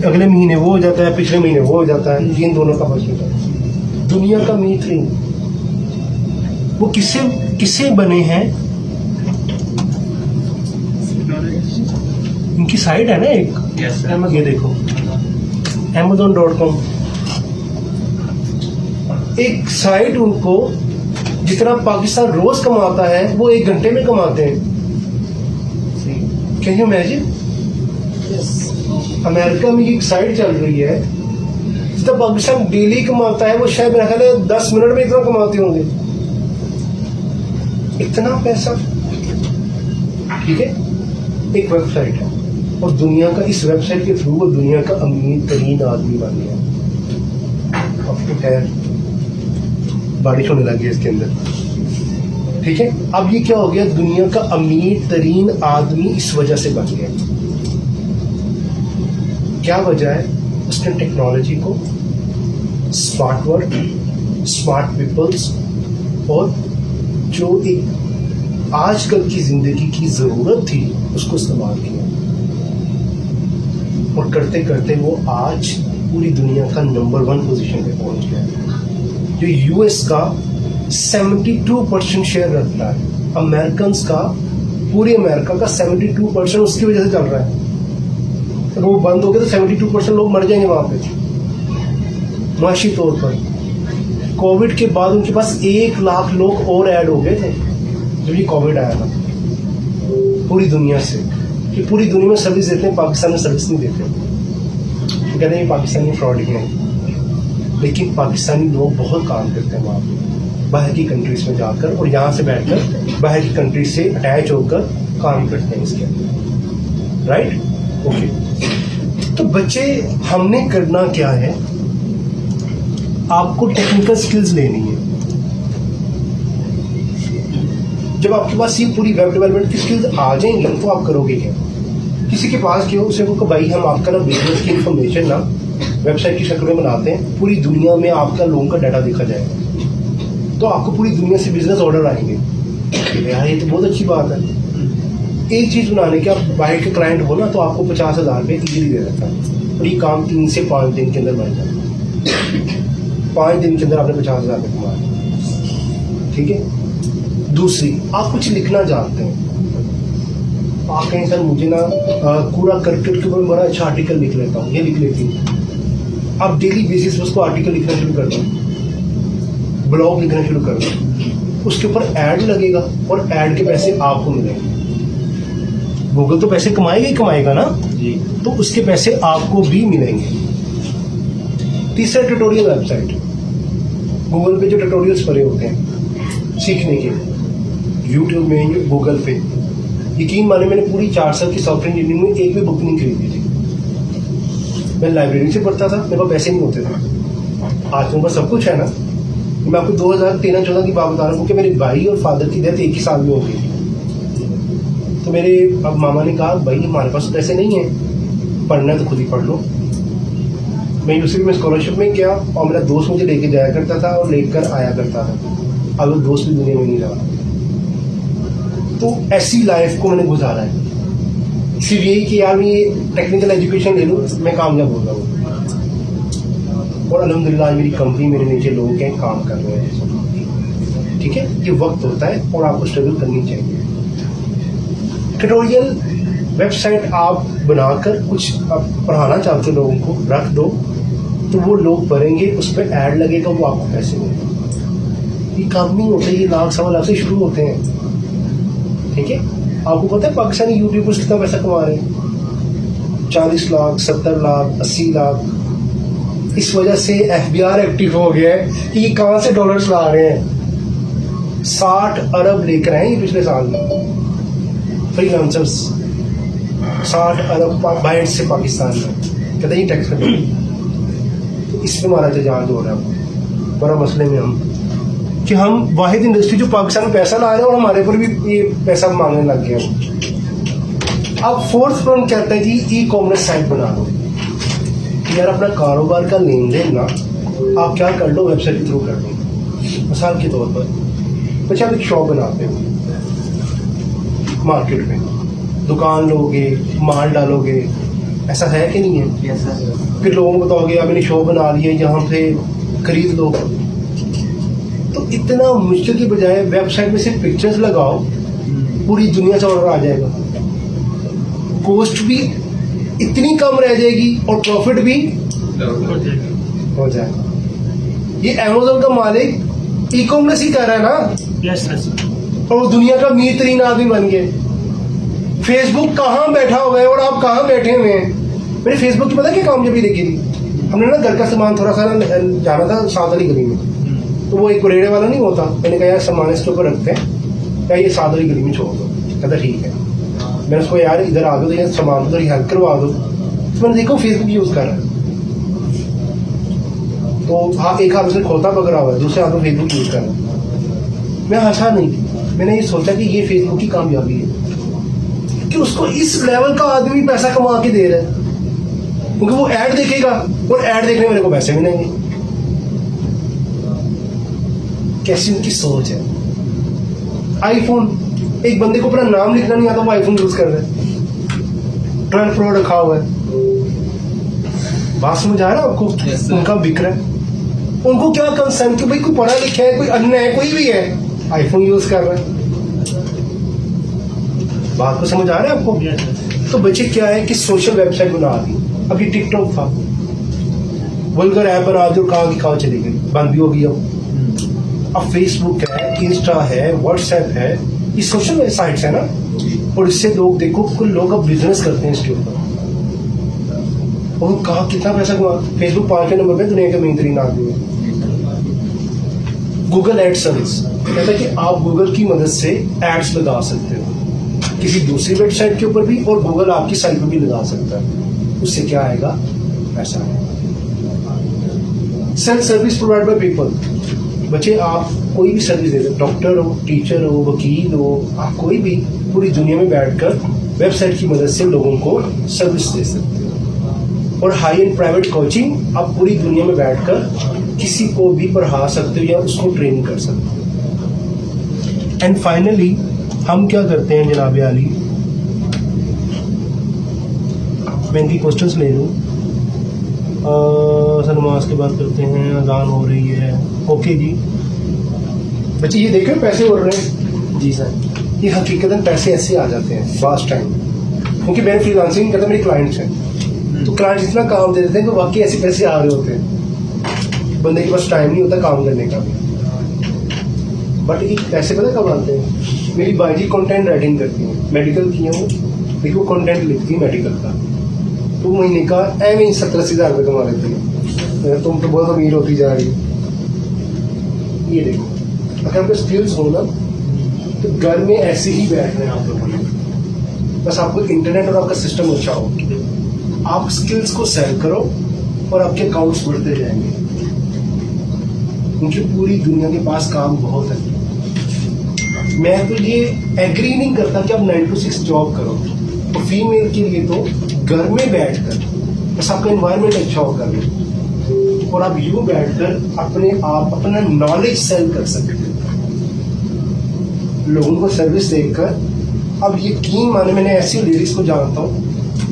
अगले महीने वो हो जाता है, पिछले महीने वो हो जाता है, इन दोनों का बस होता है। दुनिया का अमीर वो किससे बने हैं? इनकी साइट है ना एक, Yes, sir. ये देखो Amazon.com, एक साइट उनको जितना पाकिस्तान रोज कमाता है वो 1 घंटे में कमाते हैं। Can you imagine? अमेरिका में एक साइट चल रही है जितना पाकिस्तान डेली कमाता है वो शायद मेरा ख्याल है 10 मिनट में इतना कमाते होंगे, इतना पैसा, ठीक है? एक वेबसाइट है और दुनिया का, इस वेबसाइट के थ्रू वो दुनिया का अमीर तरीन आदमी बन गया। अब तो खैर बारिश होने लगी है इसके अंदर, ठीक है? अब ये क्या हो गया? दुनिया का अमीर तरीन आदमी इस वजह से बन गया। क्या वजह है? उसने टेक्नोलॉजी को, स्मार्ट वर्क, स्मार्ट पीपल्स और जो एक आजकल की जिंदगी की जरूरत थी उसको इस्तेमाल किया, और करते करते वो आज पूरी दुनिया का नंबर 1 पोजीशन पे पहुंच गया है। जो यूएस का 72% शेयर रखता है, अमेरिकन का, पूरे अमेरिका का 72% उसकी वजह से चल रहा है। तो वो बंद हो गया तो 72% लोग मर जाएंगे वहां पे माशी तौर पर। कोविड के बाद उनके पास 1 लाख लोग और ऐड हो गए थे जब ये कोविड आया था पूरी दुनिया से, कि पूरी दुनिया में सर्विस देते हैं, पाकिस्तान में सर्विस नहीं देते। तो कहते हैं ये पाकिस्तानी फ्रॉड है, लेकिन पाकिस्तानी लोग बहुत काम करते हैं वहाँ पे, बाहर की कंट्रीज में जाकर, और यहाँ से बैठकर बाहर की कंट्रीज से अटैच होकर काम करते हैं इसके अंदर, राइट? ओके। तो बच्चे, हमने करना क्या है? आपको टेक्निकल स्किल्स लेनी है। जब आपके पास ये पूरी वेब डेवलपमेंट की स्किल्स आ जाएंगी तो आप करोगे क्या? किसी के पास क्यों, उसे को भाई हम आपका ना बिजनेस की इंफॉर्मेशन ना वेबसाइट की शक्ल में बनाते हैं, पूरी दुनिया में आपका लोगों का डाटा देखा जाएगा, तो आपको पूरी दुनिया से बिजनेस ऑर्डर आएंगे। यार ये तो बहुत अच्छी बात है। एक चीज़ बनाने के, आप बाहर के क्लाइंट हो ना, तो आपको 50,000 रुपये ईजिली दे देता है, और ये काम 3 से 5 दिन के अंदर बन जाता है। 5 दिन के अंदर आपने 50,000 रुपये कमाए, ठीक है? दूसरी, आप कुछ लिखना जानते हैं, आप कहें सर मुझे ना कूड़ा करकट के ऊपर बड़ा अच्छा आर्टिकल लिख लेता हूँ, ये लिख लेती हूँ। आप डेली बेसिस पर उसको आर्टिकल लिखना शुरू कर दो, ब्लॉग लिखना शुरू कर दो, उसके ऊपर ऐड लगेगा और ऐड के पैसे आपको मिलेंगे। गूगल तो पैसे कमाएगा ही कमाएगा ना जी। तो उसके पैसे आपको भी मिलेंगे। तीसरा, ट्यूटोरियल वेबसाइट, गूगल पे जो ट्यूटोरियल्स पड़े होते हैं सीखने के, यूट्यूब में, गूगल पे, यकीन माने मैंने पूरी 4 साल की सॉफ्टवेयर इंजीनियरिंग में एक भी बुक नहीं खरीदी थी। मैं लाइब्रेरी से पढ़ता था, मेरे पास पैसे नहीं होते थे। आज मेरे पास सब कुछ है ना। मैं आपको 2013-14 की बात बता रहा हूँ कि मेरे भाई और फादर की डेथ एक ही साल में हो गई। तो मेरे अब मामा ने कहा भाई हमारे पास पैसे नहीं है, पढ़ना तो खुद ही पढ़ लो। मैं यूनिवर्सिटी में स्कॉलरशिप में गया और मेरा दोस्त मुझे लेके जाया करता था और लेकर आया करता था। अब वो दोस्त भी दुनिया में नहीं रहा। तो ऐसी लाइफ को मैंने गुजारा है, सिर्फ यही कि यार मैं ये टेक्निकल एजुकेशन ले लूँ, मैं कामयाब हो जाऊँ। और अल्हम्दुलिल्लाह मेरी कंपनी, मेरे नीचे लोग हैं, काम कर रहे हैं। ठीक है, ये वक्त होता है और आपको स्ट्रगल करनी चाहिए। ट्यूटोरियल वेबसाइट आप बनाकर कुछ आप पढ़ाना चाहते हो लोगों को, रख दो तो वो लोग पढ़ेंगे, उस पर ऐड लगेगा, वो आपको पैसे देंगे। ये काम नहीं होता, ये लाख सवा लाख से शुरू होते हैं, ठीक है। आपको पता है पाकिस्तानी यूट्यूबर्स कितना पैसा कमा रहे हैं? 40 लाख, 70 लाख, 80 लाख। इस वजह से FBR एक्टिव हो गया है कि ये कहाँ से डॉलर्स ला रहे हैं। 60 अरब लेकर आए ये पिछले साल में फ्रीलांसर्स, 60 अरब बाहर से पाकिस्तान में। कहते हैं ये टैक्स कटेगा। इस पे हमारा एहतजाज हो रहा है बड़ा मसले में कि हम वाहिद इंडस्ट्री जो पाकिस्तान में पैसा ला रहे हैं और हमारे पर भी ये पैसा मांगने लग गया। अब फोर्थ फ्रंट कहता है कि ई-कॉमर्स साइट बना दो। यार अपना कारोबार का लेन देन ना आप क्या कर लो, वेबसाइट के थ्रू कर लो। मिसाल के तौर पर बच्चे आप एक शॉप बनाते हो मार्केट में, दुकान लोगे, माल डालोगे, ऐसा है कि नहीं है? Yes sir. फिर लोगों को बताओगे आप मैंने शॉप बना ली है, यहाँ से खरीद लो। तो इतना मुश्किल की बजाय वेबसाइट में सिर्फ पिक्चर्स लगाओ, पूरी दुनिया से ऑर्डर आ जाएगा। कॉस्ट भी इतनी कम रह जाएगी और प्रॉफिट भी हो जाएगा। ये अमेज़न का मालिक ई-कॉमर्स ही कर रहा है ना, यस सर। और वो दुनिया का अमीर तरीन आदमी बन गए। फेसबुक कहाँ बैठा हुआ है और आप कहाँ बैठे हुए हैं? मैंने फेसबुक की पता क्या कामयाबी देखी थी, हमने ना घर का सामान थोड़ा सा जाना था साथ वाली गली में, तो वो एक रेड़े वाला नहीं होता, मैंने कहा यार सामान इसके ऊपर रखते हैं, क्या ये साथ वाली गली में छोड़ दो। कहता ठीक है। मैंने उसको यार इधर आ दो, तो यार सामान उधर हेल्प करवा दो। तो मैंने देखो फेसबुक यूज़ कर रहा है, तो हाँ एक हाथ उसने खोलता पकड़ा हुआ है, दूसरे हाथ में फेसबुक यूज़ कर रहा है। मैं हंसा नहीं, मैंने ये सोचा कि ये फेसबुक की कामयाबी है कि उसको इस लेवल का आदमी पैसा कमा के दे रहा है, क्योंकि वो ऐड देखेगा और ऐड देखने वाले को पैसे मिलेंगे। कैसी उनकी सोच है। आईफोन, एक बंदे को अपना नाम लिखना नहीं आता, वो आईफोन यूज कर रहा है, 12 प्रो रखा हुआ है। बात समझ आ रहा है आपको? Yes, sir. उनका बिक रहा है, उनको क्या कंसर्न कि भाई कोई पढ़ा लिखा है, कोई अन्य है, कोई भी है, आईफोन यूज कर रहा है। बात को समझ आ रहा है आपको? Yes sir. तो बच्चे क्या है कि सोशल वेबसाइट बना दी। अभी टिकटॉक था, वल्गर ऐप बना दी और कहाँ की कहाँ चली गई, बंद भी हो गई। अब फेसबुक है, इंस्टा है, व्हाट्सएप है, ये सोशल साइट्स है ना, और इससे लोग देखो कुछ लोग अब बिजनेस करते हैं इसके ऊपर। और कहाँ कितना पैसा कमा, फेसबुक 5वें नंबर पे दुनिया के मेन तरीन आदमी है। गूगल एड सर्विस कहता है कि आप गूगल की मदद से एड्स लगा सकते हो किसी दूसरी वेबसाइट के ऊपर भी, और गूगल आपकी साइट पर भी लगा सकता है। उससे क्या आएगा? पैसा आएगा। Self service provide by people. बच्चे आप कोई भी सर्विस दे दो, डॉक्टर हो, टीचर हो, वकील हो, आप कोई भी पूरी दुनिया में बैठकर वेबसाइट की मदद से लोगों को सर्विस दे सकते हो। और हाई एंड प्राइवेट कोचिंग, आप पूरी दुनिया में बैठकर किसी को भी पढ़ा सकते हो या उसको ट्रेन कर सकते हो। एंड फाइनली हम क्या करते हैं जनाब आली, मैं इनकी क्वेश्चंस ले लूँ। सर नमाज की बात करते हैं, अजान हो रही है, ओके जी। बच्चे ये देखे पैसे उड़ रहे हैं जी सर। ये हकीकतन पैसे ऐसे आ जाते हैं फास्ट टाइम, क्योंकि मैंने फ्रीलांसिंग करता, मेरे क्लाइंट्स हैं, तो क्लाइंट्स इतना काम दे देते हैं कि वाकई ऐसे पैसे आ रहे होते हैं। बंदे के पास टाइम नहीं होता काम करने का भी, बट ये पैसे पता कब आते हैं? मेरी बाजी कंटेंट राइटिंग करती है, मेडिकल की है वो, देखिए वो कंटेंट लिखती है मेडिकल का, तो महीने का एवं ही 70-80 हज़ार रुपये कमा लेती है। तुम तो बहुत अमीर होती जा रही है। ये देखो, अगर आपके स्किल्स हो ना तो घर में ऐसे ही बैठ रहे हैं आप लोगों ने, बस आपको इंटरनेट और आपका सिस्टम अच्छा हो, आप स्किल्स को सेल करो और आपके अकाउंट्स बढ़ते जाएंगे, क्योंकि पूरी दुनिया के पास काम बहुत है। मैं तो ये एग्री नहीं करता कि आप 9 to 6 जॉब करो, तो फीमेल के लिए तो घर में बैठकर बस आपका एनवायरनमेंट अच्छा हो घर में, और आप यूं बैठकर अपने आप अपना नॉलेज सेल कर सकते हो लोगों को सर्विस देकर। अब यकीन माने, मैंने ऐसी लेडीज को जानता हूँ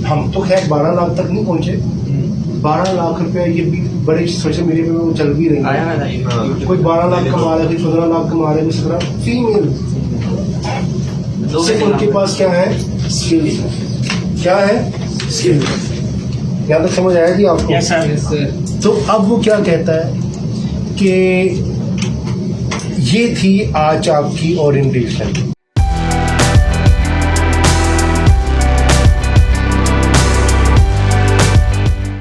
हम तो खैर 12 लाख तक नहीं पहुंचे। 12 लाख रुपया ये भी बड़े सोशल मीडिया पे वो चल भी रही आया है। मैं था ये कोई 12 लाख कमा रहा है, कोई 14 लाख कमा रहा है, कोई 17 फीमेल। सिर्फ उनके पास क्या है? स्किल। क्या है? स्किल। यहाँ तक समझ आया जी आपको? Yes sir. Yes sir. तो अब वो क्या कहता है कि ये थी आज आपकी ओरिएंटेशन।